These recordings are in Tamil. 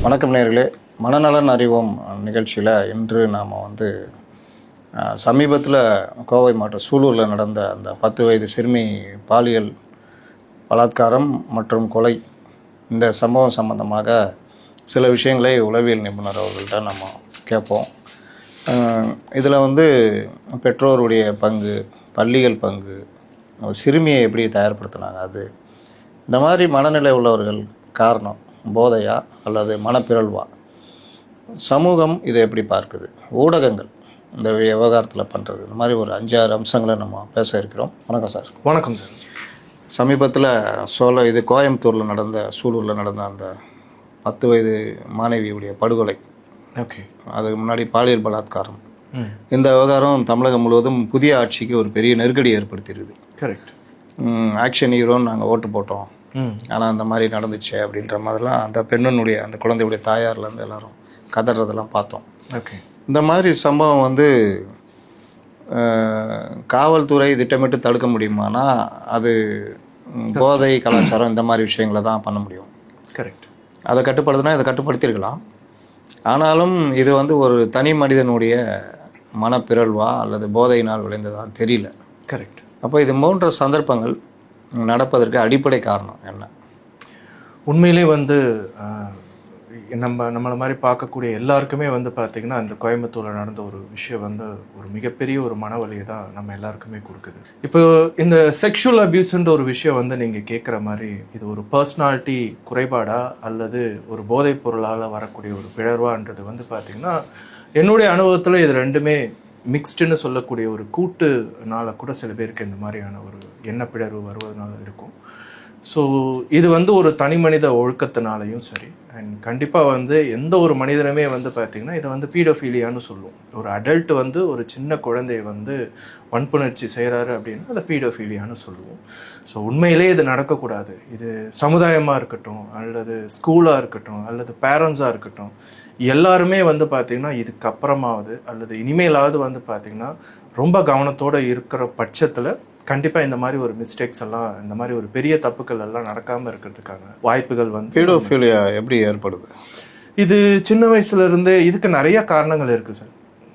வணக்கம் நேயர்களே. மனநலன் அறிவோம் நிகழ்ச்சியில் இன்று நாம் சமீபத்தில் கோவை மாவட்டம் சூலூரில் நடந்த அந்த 10 வயது சிறுமி பாலியல் பலாத்காரம் மற்றும் கொலை இந்த சம்பவம் சம்பந்தமாக சில விஷயங்களை உளவியல் நிபுணர் அவர்கள்ட்ட நம்ம கேட்போம். இதில் பெற்றோருடைய பங்கு, பள்ளிகள் பங்கு, சிறுமியை எப்படி தயார்படுத்தினாங்க, அது இந்த மாதிரி மனநிலை உள்ளவர்கள் காரணம் போதையா அல்லது மனப்பிறழ்வா, சமூகம் இதை எப்படி பார்க்குது, ஊடகங்கள் இந்த விவகாரத்தில் பண்ணுறது, இந்த மாதிரி ஒரு 5-6 அம்சங்களை நம்ம பேச இருக்கிறோம். வணக்கம் சார். வணக்கம் சார். சமீபத்தில் கோயம்புத்தூரில் நடந்த சூலூரில் நடந்த அந்த 10 வயது மாணவியுடைய படுகொலை, ஓகே, அதுக்கு முன்னாடி பாலியல் பலாத்காரம், இந்த விவகாரம் தமிழகம் முழுவதும் புதிய ஆட்சிக்கு ஒரு பெரிய நெருக்கடி ஏற்படுத்திடுது. கரெக்ட். ஆக்ஷன் ஹீரோன்னு நாங்கள் ஓட்டு போட்டோம், ஆனால் அந்த மாதிரி நடந்துச்சு அப்படின்ற மாதிரிலாம் அந்த பெண்ணுடைய அந்த குழந்தையுடைய தாயார்லேருந்து எல்லாரும் கதறதெல்லாம் பார்த்தோம். ஓகே. இந்த மாதிரி சம்பவம் காவல்துறை திட்டமிட்டு தடுக்க முடியுமானா அது போதை கலாச்சாரம் இந்த மாதிரி விஷயங்களை தான் பண்ண முடியும். கரெக்ட். அதை கட்டுப்படுத்தினா இதை கட்டுப்படுத்தியிருக்கலாம். ஆனாலும் இது ஒரு தனி மனிதனுடைய மனப்பிறழ்வா அல்லது போதையினால் விளைந்ததான் தெரியல. கரெக்ட். அப்போ இது போன்ற சந்தர்ப்பங்கள் நடப்பதற்கு அடிப்படை காரணம் என்ன? உண்மையிலே நம்மளை மாதிரி பார்க்கக்கூடிய எல்லாருக்குமே பார்த்திங்கன்னா அந்த கோயம்புத்தூரில் நடந்த ஒரு விஷயம் ஒரு மிகப்பெரிய ஒரு மனவலியை தான் நம்ம எல்லாருக்குமே கொடுக்குது. இப்போ இந்த செக்ஷுவல் அப்யூஸ்ன்ற ஒரு விஷயம் நீங்கள் கேட்குற மாதிரி இது ஒரு பர்சனாலிட்டி குறைபாடா அல்லது ஒரு போதைப் பொருளால் வரக்கூடிய ஒரு பிழர்வான்றது பார்த்திங்கன்னா என்னுடைய அனுபவத்தில் இது ரெண்டுமே மிக்ஸ்டுன்னு சொல்லக்கூடிய ஒரு கூட்டுனால கூட சில பேருக்கு இந்த மாதிரியான ஒரு எண்ணப்பிழர்வு வருவதனால இருக்கும். ஸோ இது ஒரு தனி மனித ஒழுக்கத்தினாலையும் சரி, அண்ட் கண்டிப்பாக எந்த ஒரு மனிதனுமே பார்த்திங்கன்னா இதை பீடோஃபீலியான்னு சொல்லுவோம். ஒரு அடல்ட் ஒரு சின்ன குழந்தைய வன்புணர்ச்சி செய்கிறாரு அப்படின்னா அதை பீடோஃபீலியான்னு சொல்லுவோம். ஸோ உண்மையிலே இது நடக்கக்கூடாது. இது சமுதாயமாக இருக்கட்டும் அல்லது ஸ்கூலாக இருக்கட்டும் அல்லது பேரண்ட்ஸாக இருக்கட்டும், எல்லாருமே பார்த்திங்கன்னா இதுக்கப்புறமாவது அல்லது இனிமேலாவது பார்த்திங்கன்னா ரொம்ப கவனத்தோடு இருக்கிற பட்சத்தில் கண்டிப்பாக இந்த மாதிரி ஒரு மிஸ்டேக்ஸ் எல்லாம், இந்த மாதிரி ஒரு பெரிய தப்புக்கள் எல்லாம் நடக்காமல் இருக்கிறதுக்கான வாய்ப்புகள் பீடோஃபிலியா எப்படி ஏற்படுது? இது சின்ன வயசுலேருந்தே இதுக்கு நிறைய காரணங்கள் இருக்குது சார்.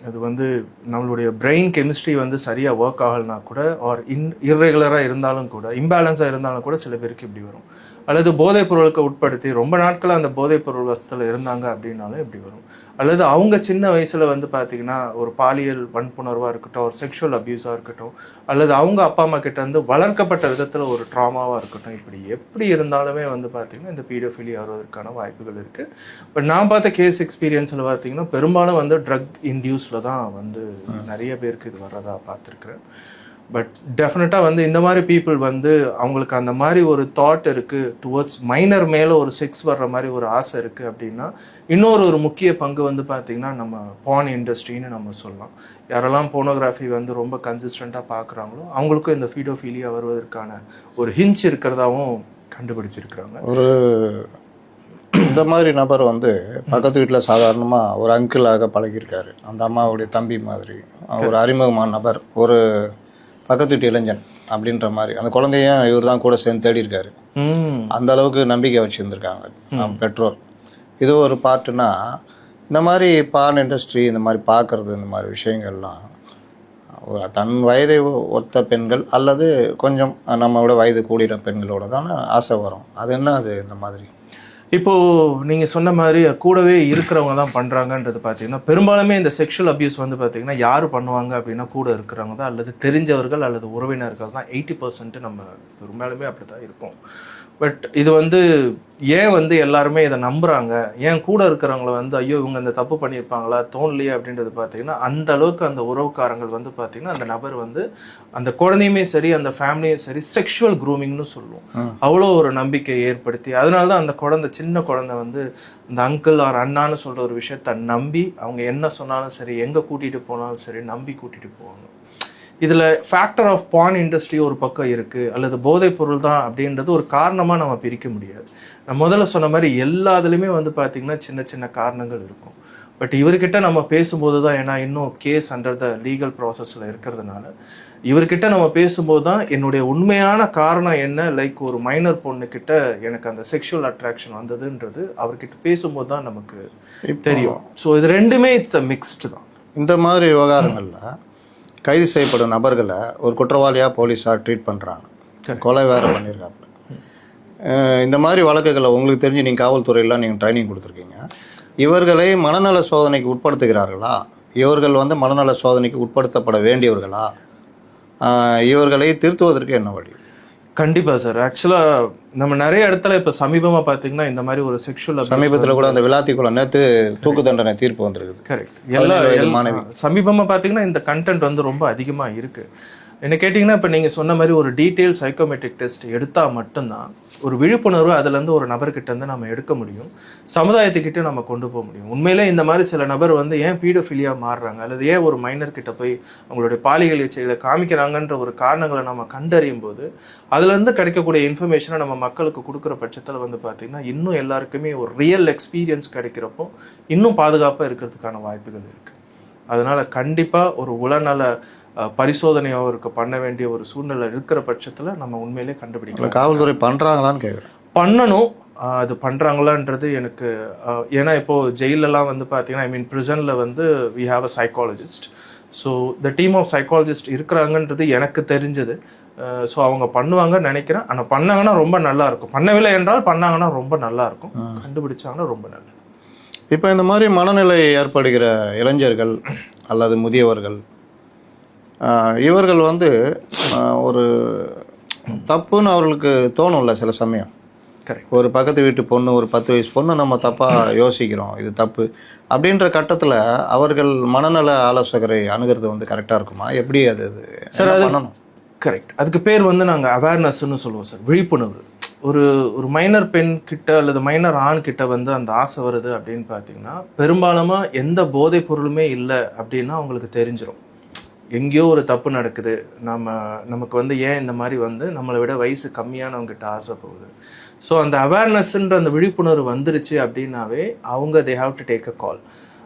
அது நம்மளுடைய பிரெயின் கெமிஸ்ட்ரி சரியாக ஒர்க் ஆகலைனா கூட, ஆர் இர்ரெகுலராக இருந்தாலும் கூட, இம்பேலன்ஸாக இருந்தாலும் கூட சில பேருக்கு இப்படி வரும். அல்லது போதைப் பொருளுக்கு உட்படுத்தி ரொம்ப நாட்களாக அந்த போதைப் பொருள் வசத்தில் இருந்தாங்க அப்படின்னாலும் இப்படி வரும். அல்லது அவங்க சின்ன வயசில் பார்த்திங்கன்னா ஒரு பாலியல் வன்புணர்வாக இருக்கட்டும், ஒரு செக்ஷுவல் அப்யூஸாக இருக்கட்டும், அல்லது அவங்க அப்பா அம்மா கிட்ட வளர்க்கப்பட்ட விதத்தில் ஒரு ட்ராமாவாக இருக்கட்டும், இப்படி எப்படி இருந்தாலுமே பார்த்திங்கன்னா இந்த பீடோஃபிலி வருவதற்கான வாய்ப்புகள் இருக்குது. பட் நான் பார்த்த கேஸ் எக்ஸ்பீரியன்ஸில் பார்த்திங்கன்னா பெரும்பாலும் ட்ரக் இன்டியூஸில் தான் நிறைய பேருக்கு இது வர்றதா பார்த்துருக்குறேன். பட் டெஃபினட்டாக இந்த மாதிரி பீப்புள் அவங்களுக்கு அந்த மாதிரி ஒரு தாட் இருக்குது டுவர்ட்ஸ் மைனர் மேலே ஒரு செக்ஸ் வர்ற மாதிரி ஒரு ஆசை இருக்குது அப்படின்னா, இன்னொரு முக்கிய பங்கு பார்த்திங்கன்னா நம்ம பான் இண்டஸ்ட்ரின்னு நம்ம சொல்லலாம். யாரெல்லாம் போனோகிராஃபி ரொம்ப கன்சிஸ்டண்ட்டாக பார்க்குறாங்களோ அவங்களுக்கும் இந்த பீடோஃபீலியா வருவதற்கான ஒரு ஹிஞ்ச் இருக்கிறதாவும் கண்டுபிடிச்சிருக்கிறாங்க. இந்த மாதிரி நபர் பக்கத்து வீட்டில் சாதாரணமாக ஒரு அங்கிளாக பழகியிருக்காரு, அந்த அம்மாவுடைய தம்பி மாதிரி ஒரு அறிமுகமான நபர், ஒரு பக்கத்து வீட்டு இளைஞன் அப்படின்ற மாதிரி அந்த குழந்தையும் இவர் தான் கூட சேர்ந்து தேடி இருக்காரு. அந்த அளவுக்கு நம்பிக்கை வச்சுருந்துருக்காங்க பெற்றோர். இது ஒரு பார்ட்டுனா, இந்த மாதிரி பான் இண்டஸ்ட்ரி இந்த மாதிரி பார்க்குறது, இந்த மாதிரி விஷயங்கள்லாம் தன் வயதை ஒத்த பெண்கள் அல்லது கொஞ்சம் நம்மளோட வயது கூடிய பெண்களோட தானே ஆசை வரும். அது என்ன அது இந்த மாதிரி? இப்போது நீங்கள் சொன்ன மாதிரி கூடவே இருக்கிறவங்க தான் பண்ணுறாங்கன்றது பார்த்திங்கன்னா பெரும்பாலுமே இந்த செக்ஷுவல் அப்யூஸ் பார்த்திங்கன்னா யார் பண்ணுவாங்க அப்படின்னா கூட இருக்கிறவங்க தான் அல்லது தெரிஞ்சவர்கள் அல்லது உறவினர்கள் தான். 80% நம்ம பெரும்பாலுமே அப்படி தான் இருப்போம். பட் இது ஏன் எல்லாருமே இதை நம்புகிறாங்க, ஏன் கூட இருக்கிறவங்கள ஐயோ இவங்க இந்த தப்பு பண்ணியிருப்பாங்களா தோணலையே அப்படின்றது பார்த்திங்கன்னா அந்த அளவுக்கு அந்த உறவுக்காரங்கள் பார்த்திங்கன்னா அந்த நபர் அந்த குழந்தையுமே சரி அந்த ஃபேமிலியும் சரி செக்ஷுவல் க்ரூமிங்னு சொல்லுவோம். அவ்வளோ ஒரு நம்பிக்கை ஏற்படுத்தி அதனால தான் அந்த சின்ன குழந்தை இந்த அங்கிள் ஆர் அண்ணான்னு சொல்கிற ஒரு விஷயத்த நம்பி அவங்க என்ன சொன்னாலும் சரி, எங்கே கூட்டிகிட்டு போனாலும் சரி நம்பி கூட்டிகிட்டு போவாங்க. இதில் ஃபேக்டர் ஆஃப் பான் இண்டஸ்ட்ரி ஒரு பக்கம் இருக்குது, அல்லது போதைப் பொருள் தான் அப்படின்றது ஒரு காரணமாக நம்ம பிரிக்க முடியாது. நான் முதல்ல சொன்ன மாதிரி எல்லாத்துலேயுமே பார்த்திங்கன்னா சின்ன சின்ன காரணங்கள் இருக்கும். பட் இவர்கிட்ட நம்ம பேசும்போது தான், ஏன்னா இன்னும் கேஸ் அண்டர் த லீகல் ப்ராசஸில் இருக்கிறதுனால இவர்கிட்ட நம்ம பேசும்போது தான் என்னுடைய உண்மையான காரணம் என்ன, லைக் ஒரு மைனர் பொண்ணுக்கிட்ட எனக்கு அந்த செக்ஷுவல் அட்ராக்ஷன் வந்ததுன்றது அவர்கிட்ட பேசும்போது தான் நமக்கு தெரியும். ஸோ இது ரெண்டுமே இட்ஸ் அ மிக்ஸ்டு தான். இந்த மாதிரி விவகாரங்களில் கைது செய்யப்படும் நபர்களை ஒரு குற்றவாளியாக போலீஸார் ட்ரீட் பண்ணுறாங்க, கொலை வேறு பண்ணியிருக்காப்புல. இந்த மாதிரி வழக்குகளை உங்களுக்கு தெரிஞ்சு நீங்கள் காவல்துறையெல்லாம் நீங்கள் ட்ரைனிங் கொடுத்துருக்கீங்க. இவர்களை மனநல சோதனைக்கு உட்படுத்துகிறார்களா? இவர்கள் வந்து மனநல சோதனைக்கு உட்படுத்தப்பட வேண்டியவர்களா? இவர்களை திருத்துவதற்கு என்ன வழி? கண்டிப்பாக சார். ஆக்சுவலாக நம்ம நிறைய இடத்துல இப்போ சமீபமாக பார்த்தீங்கன்னா இந்த மாதிரி ஒரு செக்ஷுவல் சமீபத்தில் கூட அந்த விளாத்திக்குளம் நேற்று தூக்கு தண்டனை தீர்ப்பு வந்திருக்குது. கரெக்ட். எல்லா சமீபமாக பார்த்தீங்கன்னா இந்த கண்டென்ட் வந்து ரொம்ப அதிகமாக இருக்குது. என்ன கேட்டிங்கன்னா இப்போ நீங்கள் சொன்ன மாதிரி ஒரு டீட்டெயில் சைக்கோமெட்ரிக் டெஸ்ட் எடுத்தால் மட்டும்தான் ஒரு விழிப்புணர்வு அதுலேருந்து ஒரு நபர்கிட்டேருந்து நம்ம எடுக்க முடியும், சமுதாயத்துக்கிட்டே நம்ம கொண்டு போக முடியும். உண்மையிலே இந்த மாதிரி சில நபர் வந்து ஏன் பீடோஃபிலியாக மாறுறாங்க அல்லது ஏன் ஒரு மைனர்கிட்ட போய் அவங்களுடைய பாலியல் இச்சைகளை காமிக்கிறாங்கன்ற ஒரு காரணங்களை நம்ம கண்டறியும் போது அதுலேருந்து கிடைக்கக்கூடிய இன்ஃபர்மேஷனை நம்ம மக்களுக்கு கொடுக்குற பட்சத்தில் வந்து பார்த்திங்கன்னா இன்னும் எல்லாருக்குமே ஒரு ரியல் எக்ஸ்பீரியன்ஸ் கிடைக்கிறப்போ இன்னும் பாதுகாப்பாக இருக்கிறதுக்கான வாய்ப்புகள் இருக்குது. அதனால் கண்டிப்பாக ஒரு உளநல பரிசோதனையாக இருக்க பண்ண வேண்டிய ஒரு சூழ்நிலை இருக்கிற பட்சத்தில் நம்ம உண்மையிலே கண்டுபிடிக்கலாம். காவல்துறை பண்ணுறாங்களான்னு கேட்குறேன். பண்ணணும். அது பண்ணுறாங்களான்றது எனக்கு ஏன்னா இப்போது ஜெயிலெலாம் வந்து பார்த்தீங்கன்னா ப்ரிசனில் வந்து we have a psychologist. So the team of psychologist இருக்கிறாங்கன்றது எனக்கு தெரிஞ்சது. ஸோ அவங்க பண்ணுவாங்கன்னு நினைக்கிறேன். ஆனால் பண்ணாங்கன்னா ரொம்ப நல்லாயிருக்கும். பண்ணவில்லை என்றால் பண்ணாங்கன்னா ரொம்ப நல்லாயிருக்கும். கண்டுபிடிச்சாங்கன்னா ரொம்ப நல்லது. இப்போ இந்த மாதிரி மனநிலை ஏற்படுகிற இளைஞர்கள் அல்லது முதியவர்கள் இவர்கள் வந்து ஒரு தப்புன்னு அவர்களுக்கு தோணும்ல சில சமயம். கரெக்ட். ஒரு பக்கத்து வீட்டு பொண்ணு, ஒரு 10 வயசு பொண்ணு நம்ம தப்பாக யோசிக்கிறோம், இது தப்பு அப்படின்ற கட்டத்தில் அவர்கள் மனநல ஆலோசகரை அணுகிறது வந்து கரெக்டாக இருக்குமா? எப்படி அது சார் அது பண்ணணும்? கரெக்ட். அதுக்கு பேர் வந்து நாங்கள் அவேர்னஸ்ன்னு சொல்லுவோம் சார், விழிப்புணர்வு. ஒரு மைனர் பெண் கிட்ட அல்லது மைனர் ஆண் கிட்ட வந்து அந்த ஆசை வருது அப்படின்னு பார்த்தீங்கன்னா பெரும்பாலுமா எந்த போதைப் பொருளுமே இல்லை அப்படின்னா அவங்களுக்கு தெரிஞ்சிடும். எங்கேயோ ஒரு தப்பு நடக்குது, நமக்கு வந்து ஏன் இந்த மாதிரி வந்து நம்மளை விட வயசு கம்மியானவங்ககிட்ட ஆசை போகுது. ஸோ அந்த அவேர்னஸ்ன்ற அந்த விழிப்புணர்வு வந்துருச்சு அப்படின்னாவே அவங்க they have to take a call.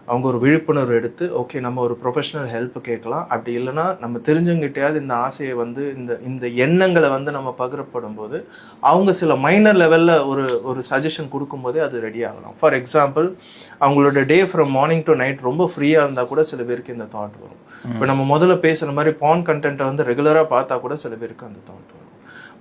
அவங்க ஒரு விழிப்புணர்வு எடுத்து ஓகே நம்ம ஒரு ப்ரொஃபஷனல் ஹெல்ப் கேட்கலாம். அப்படி இல்லைனா நம்ம தெரிஞ்சவங்கிட்டையாவது இந்த ஆசையை வந்து இந்த எண்ணங்களை வந்து நம்ம பகிரப்படும் போது அவங்க சில மைனர் லெவலில் ஒரு சஜஷன் கொடுக்கும்போதே அது ரெடி ஆகலாம். ஃபார் எக்ஸாம்பிள் அவங்களோட day from morning to night ரொம்ப ஃப்ரீயாக இருந்தால் கூட சில பேருக்கு இந்த தாட் வரும். இப்போ நம்ம முதல்ல பேசுகிற மாதிரி பான் கண்டென்ட்டை வந்து ரெகுலராக பார்த்தா கூட சில பேருக்கு அந்த தாட் வரும்.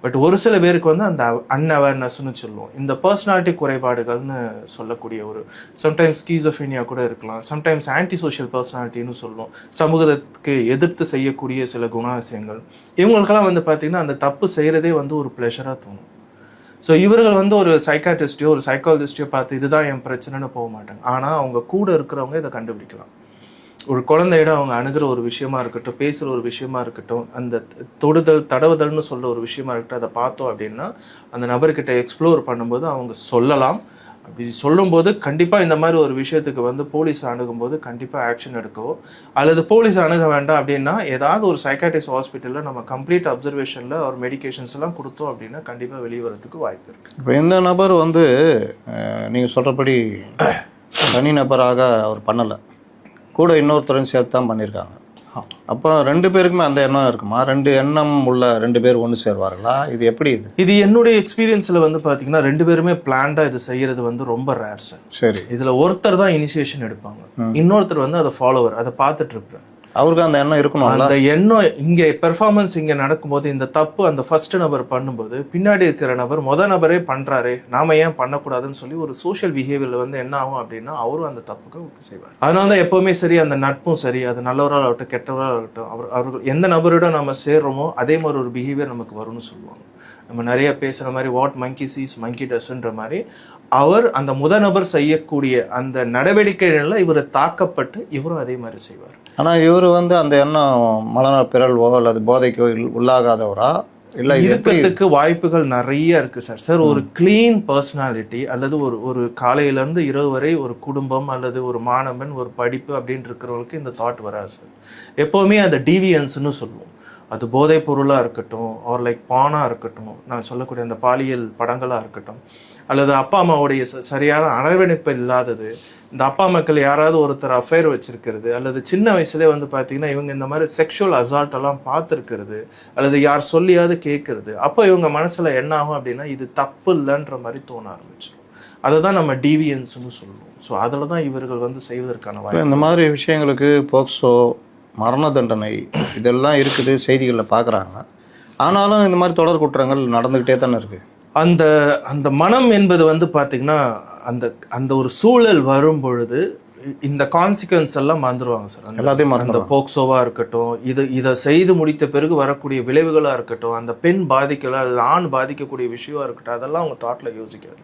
பட் ஒரு சில பேருக்கு வந்து அந்த அன்அவேர்னஸ்ன்னு சொல்லுவோம், இந்த பர்சனாலிட்டி குறைபாடுகள்னு சொல்லக்கூடிய ஒரு சம்டைம்ஸ் ஸ்கீசோஃபீனியா கூட இருக்கலாம், சம்டைம்ஸ் ஆன்டி சோஷியல் பர்சனாலிட்டின்னு சொல்லுவோம், சமூகத்துக்கு எதிர்த்து செய்யக்கூடிய சில குணாதிசயங்கள். இவங்களுக்கெல்லாம் வந்து பார்த்திங்கன்னா அந்த தப்பு செய்கிறதே வந்து ஒரு ப்ளஷராக தோணும். ஸோ இவர்கள் வந்து ஒரு சைக்காட்ரிஸ்டையோ ஒரு சைக்காலஜிஸ்டையோ பார்த்து இதுதான் என் பிரச்சனைன்னு போக மாட்டாங்க. ஆனால் அவங்க கூட இருக்கிறவங்க இதை கண்டுபிடிக்கலாம். ஒரு குழந்தையிடம் அவங்க அணுகிற ஒரு விஷயமா இருக்கட்டும், பேசுகிற ஒரு விஷயமா இருக்கட்டும், அந்த தொடுதல் தடவுதல்னு சொல்ல ஒரு விஷயமா இருக்கட்டும், அதை பார்த்தோம் அப்படின்னா அந்த நபர்கிட்ட எக்ஸ்ப்ளோர் பண்ணும்போது அவங்க சொல்லலாம். அப்படி சொல்லும்போது கண்டிப்பாக இந்த மாதிரி ஒரு விஷயத்துக்கு வந்து போலீஸ் அணுகும்போது கண்டிப்பாக ஆக்ஷன் எடுக்கவோ அல்லது போலீஸ் அணுக வேண்டாம் அப்படின்னா ஏதாவது ஒரு சைக்காட்ரிஸ்ட் ஹாஸ்பிட்டலில் நம்ம கம்ப்ளீட் அப்சர்வேஷனில் ஒரு மெடிகேஷன்ஸ் எல்லாம் கொடுத்தோம் அப்படின்னா கண்டிப்பாக வெளியே வரதுக்கு வாய்ப்பு இருக்குது. இப்போ இந்த நபர் வந்து நீங்கள் சொல்கிறபடி தனி நபராக அவர் பண்ணலை, கூட இன்னொருத்தரையும் சேர்த்து தான் பண்ணியிருக்காங்க. அப்போ 2 பேருக்குமே அந்த எண்ணம் இருக்குமா? 2 எண்ணம் உள்ள 2 பேர் ஒன்று சேருவார்களா? இது எப்படி? இது என்னுடைய எக்ஸ்பீரியன்ஸில் வந்து பார்த்தீங்கன்னா 2 பேருமே பிளான்டாக இது செய்கிறது வந்து ரொம்ப ரேர் சார். சரி. இதில் ஒருத்தர் தான் இனிஷியேஷன் எடுப்பாங்க, இன்னொருத்தர் வந்து அதை ஃபாலோவர், அதை பார்த்துட்டு இருப்பார். அவருக்கு அந்த எண்ணம் இருக்கணும். அந்த எண்ணம் இங்கே பெர்ஃபார்மன்ஸ் இங்கே நடக்கும்போது இந்த தப்பு அந்த ஃபர்ஸ்ட் நபர் பண்ணும்போது பின்னாடி இருக்கிற நபர் நபரே பண்ணுறாரு, நாம ஏன் பண்ணக்கூடாதுன்னு சொல்லி ஒரு சோஷியல் பிஹேவியரில் வந்து என்ன ஆகும் அப்படின்னா அவரும் அந்த தப்புக்கு ஒத்து செய்வார். அதனால தான் எப்போவுமே சரி அந்த நட்பும் சரி, அது நல்லவராக ஆகட்டும் கெட்டவராக ஆகட்டும், அவர்கள் எந்த நபரிடம் நம்ம சேர்றோமோ அதே மாதிரி ஒரு பிஹேவியர் நமக்கு வரும்னு சொல்லுவாங்க. நம்ம நிறைய பேசுகிற மாதிரி வாட் மங்கி சீஸ் மங்கி டஸ்ன்ற மாதிரி அவர் அந்த நபர் செய்யக்கூடிய அந்த நடவடிக்கைகளில் இவர் தாக்கப்பட்டு இவரும் அதே மாதிரி செய்வார். ஆனால் இவர் வந்து அந்த எண்ணம் மனநல பிறழ்வோ அல்லது போதைக்கோ உள்ளாகாதவரா? இல்லை, இருக்கிறதுக்கு வாய்ப்புகள் நிறைய இருக்கு சார். ஒரு கிளீன் பர்சனாலிட்டி அல்லது ஒரு காலையிலேருந்து இரவு வரை ஒரு குடும்பம் அல்லது ஒரு மாணவன் ஒரு படிப்பு அப்படின்னு இருக்கிறவங்களுக்கு இந்த தாட் வராது சார். எப்போவுமே அந்த டீவியன்ஸ்னு சொல்லுவோம். அது போதைப் பொருளாக இருக்கட்டும், ஆர் லைக் பானாக இருக்கட்டும், நான் சொல்லக்கூடிய அந்த பாலியல் படங்களாக இருக்கட்டும், அல்லது அப்பா அம்மாவுடைய சரியான அரவணைப்பு இல்லாதது, இந்த அப்பா மக்கள் யாராவது ஒருத்தர் அஃபேர் வச்சிருக்கிறது, அல்லது சின்ன வயசுலேயே வந்து பார்த்தீங்கன்னா இவங்க இந்த மாதிரி செக்ஷுவல் அசால்ட்டெல்லாம் பார்த்துருக்கிறது, அல்லது யார் சொல்லியாவது கேட்கறது, அப்போ இவங்க மனசில் என்ன ஆகும் அப்படின்னா இது தப்பு இல்லைன்ற மாதிரி தோண ஆரம்பிச்சிடும். அதை தான் நம்ம டீவியன்ஸ்னு சொல்லுவோம். ஸோ அதில் தான் இவர்கள் வந்து செய்வதற்கான வாய்ப்பு. இந்த மாதிரி விஷயங்களுக்கு போக்சோ, மரண தண்டனை இதெல்லாம் இருக்குது, செய்திகளில் பார்க்குறாங்க. ஆனாலும் இந்த மாதிரி தொடர் குற்றங்கள் நடந்துக்கிட்டே தானே இருக்குது. அந்த அந்த மனம் என்பது வந்து பார்த்திங்கன்னா அந்த அந்த ஒரு சூழல் வரும் பொழுது இந்த கான்சிக்வன்ஸ் எல்லாம் மறந்துடுவாங்க சார். எல்லாத்தையும் அந்த போக்சோவாக இருக்கட்டும், இதை செய்து முடித்த பிறகு வரக்கூடிய விளைவுகளாக இருக்கட்டும், அந்த பெண் பாதிக்கலாம், அது ஆண் பாதிக்கக்கூடிய விஷயமா இருக்கட்டும், அதெல்லாம் அவங்க தாட்டில் யோசிக்காது.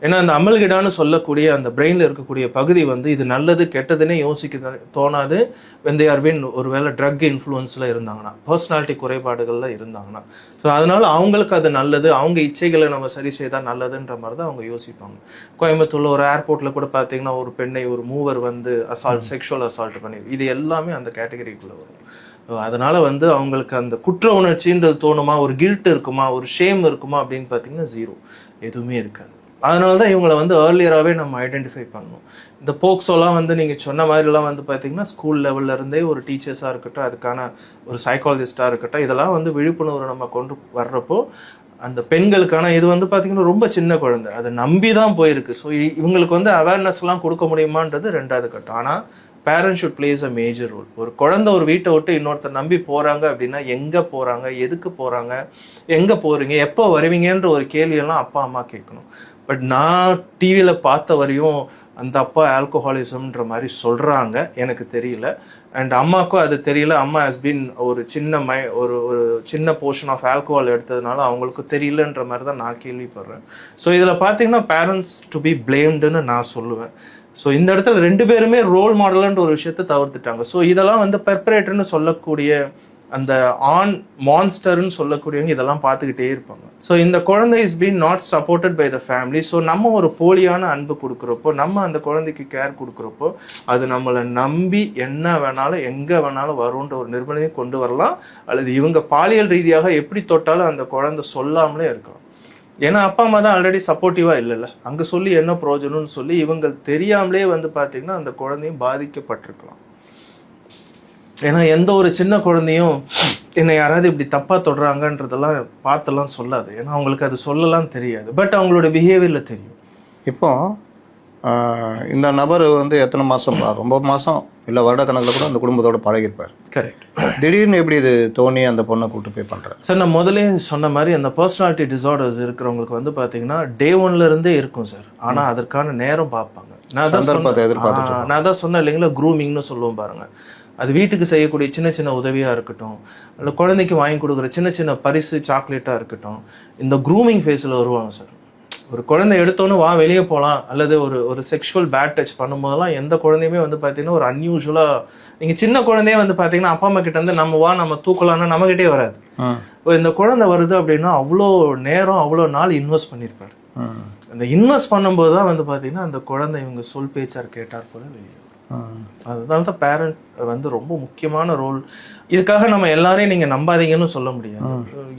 ஏன்னா அந்த அமல்கிடான்னு சொல்லக்கூடிய அந்த பிரெயினில் இருக்கக்கூடிய பகுதி வந்து இது நல்லது கெட்டதுன்னே யோசிக்க தோணாது. வென் தே ஆர் பின் ஒரு வேளை ட்ரக் இன்ஃப்ளூயன்ஸில் இருந்தாங்கன்னா, பர்சனாலிட்டி குறைபாடுகளில் இருந்தாங்கன்னா, ஸோ அதனால் அவங்களுக்கு அது நல்லது, அவங்க இச்சைகளை நம்ம சரி செய்தால் நல்லதுன்ற மாதிரி தான் அவங்க யோசிப்பாங்க. கோயம்புத்தூரில் ஒரு ஏர்போர்ட்டில் கூட பார்த்தீங்கன்னா ஒரு பெண்ணை ஒரு மூவர் வந்து செக்ஷுவல் அசால்ட் பண்ணி, இது எல்லாமே அந்த கேட்டகரிக்குள்ளே வரும். அதனால் வந்து அவங்களுக்கு அந்த குற்ற உணர்ச்சின்றது தோணுமா, ஒரு கில்ட் இருக்குமா, ஒரு ஷேம் இருக்குமா அப்படின்னு பார்த்தீங்கன்னா ஜீரோ, எதுவுமே இருக்காது. அதனால தான் இவங்களை வந்து ஏர்லியராகவே நம்ம ஐடென்டிஃபை பண்ணணும். இந்த போக்சோலாம் வந்து நீங்கள் சொன்ன மாதிரிலாம் வந்து பார்த்தீங்கன்னா ஸ்கூல் லெவல்லேருந்தே ஒரு டீச்சர்ஸாக இருக்கட்டும், அதுக்கான ஒரு சைக்காலஜிஸ்ட்டாக இருக்கட்டும், இதெல்லாம் வந்து விழிப்புணர்வு நம்ம கொண்டு வர்றப்போ அந்த பெண்களுக்கான இது வந்து பார்த்திங்கன்னா ரொம்ப சின்ன குழந்தை, அதை நம்பி தான் போயிருக்கு. ஸோ இவங்களுக்கு வந்து அவேர்னஸ்லாம் கொடுக்க முடியுமான்றது ரெண்டாவது கட்டம். ஆனால் parents should plays a major role. ஒரு குழந்தை ஒரு வீட்டை விட்டு இன்னொருத்தர் நம்பி போகிறாங்க அப்படின்னா எங்கே போகிறாங்க, எதுக்கு போகிறாங்க, எங்கே போகிறீங்க, எப்போ வருவீங்கன்ற ஒரு கேள்வியெல்லாம் அப்பா அம்மா கேட்கணும். பட் நான் டிவியில் பார்த்த வரையும் அந்த அப்பா ஆல்கோஹாலிசம்ன்ற மாதிரி சொல்கிறாங்க, எனக்கு தெரியல. அண்ட் அம்மாவுக்கும் அது தெரியல. அம்மா ஹஸ் பீன் ஒரு சின்ன ஒரு சின்ன போர்ஷன் ஆஃப் ஆல்கோஹால் எடுத்ததுனால அவங்களுக்கும் தெரியலன்ற மாதிரி தான் நான் கேள்விப்படுறேன். ஸோ இதில் பார்த்தீங்கன்னா பேரண்ட்ஸ் டு பி பிளேம்டுன்னு நான் சொல்லுவேன். ஸோ இந்த இடத்துல ரெண்டு பேருமே ரோல் மாடல்ன்ற ஒரு விஷயத்தை தவிர்த்துட்டாங்க. ஸோ இதெல்லாம் வந்து பெர்பரேட்டர்னு சொல்லக்கூடிய அந்த ஆன் மான்ஸ்டர்னு சொல்லக்கூடியவங்க இதெல்லாம் பார்த்துக்கிட்டே இருப்பாங்க. ஸோ இந்த குழந்தை is been not supported by the family. So நம்ம ஒரு போலியான அன்பு கொடுக்குறப்போ, நம்ம அந்த குழந்தைக்கு கேர் கொடுக்குறப்போ, அது நம்மளை நம்பி என்ன வேணாலும் எங்கே வேணாலும் வரும்ன்ற ஒரு நிர்பந்தத்தை கொண்டு வரலாம். அல்லது இவங்க பாலியல் ரீதியாக எப்படி தொட்டாலும் அந்த குழந்தை சொல்லாமலே இருக்கலாம். ஏன்னா அப்பா அம்மா தான் ஆல்ரெடி சப்போர்ட்டிவாக இல்லைல்ல, அங்கே சொல்லி என்ன பிரயோஜனம்னு சொல்லி இவங்க தெரியாமலே வந்து பார்த்திங்கன்னா அந்த குழந்தையும் பாதிக்கப்பட்டிருக்கலாம். ஏன்னா எந்த ஒரு சின்ன குழந்தையும் என்னை யாராவது இப்படி தப்பாக தொடுறாங்கன்றதெல்லாம் பார்த்தெல்லாம் சொல்லாது. ஏன்னா அவங்களுக்கு அது சொல்லலாம் தெரியாது, பட் அவங்களோட பிஹேவியரில் தெரியும். இப்போ இந்த நபர் வந்து எத்தனை மாதம், ரொம்ப மாதம் இல்லை வருடக்கணக்கில் கூட அந்த குடும்பத்தோடு பழகிருப்பார். கரெக்ட். திடீர்னு எப்படி இது தோணி அந்த பொண்ணை கூப்பிட்டு போய் பண்ணுறாரு? சார் நான் முதலே சொன்ன மாதிரி அந்த பர்சனாலிட்டி டிஸார்டர்ஸ் இருக்கிறவங்களுக்கு வந்து பார்த்தீங்கன்னா டே ஒன்லேருந்தே இருக்கும் சார். ஆனால் அதற்கான நேரம் பார்ப்பாங்க. நான் தான் சொன்னேன் இல்லைங்களா, க்ரூமிங்னு சொல்லுவோம் பாருங்கள். அது வீட்டுக்கு செய்யக்கூடிய சின்ன சின்ன உதவியாக இருக்கட்டும், இல்லை குழந்தைக்கு வாங்கி கொடுக்குற சின்ன சின்ன பரிசு சாக்லேட்டாக இருக்கட்டும், இந்த க்ரூமிங் ஃபேஸில் வருவாங்க சார். ஒரு குழந்தை எடுத்தோன்னு வா வெளியே போகலாம், அல்லது ஒரு செக்ஷுவல் பேட் டச் பண்ணும்போதெல்லாம் எந்த குழந்தையுமே வந்து பார்த்தீங்கன்னா ஒரு அன்யூஷுவலாக, நீங்கள் சின்ன குழந்தையே வந்து பார்த்தீங்கன்னா அப்பா அம்மா கிட்ட வந்து நம்ம தூக்கலாம்னா நம்மகிட்டே வராது. இந்த குழந்தை வருது அப்படின்னா அவ்வளோ நேரம் அவ்வளோ நாள் இன்வெஸ்ட் பண்ணியிருப்பார். அந்த இன்வெஸ்ட் பண்ணும்போது தான் வந்து பார்த்தீங்கன்னா அந்த குழந்தை இவங்க சொல் பேச்சார் கேட்டார் போல வெளியே. அதனால தான் பேரண்ட் வந்து ரொம்ப முக்கியமான ரோல். இதுக்காக நம்ம எல்லாரையும் நீங்கள் நம்பாதீங்கன்னு சொல்ல முடியாது,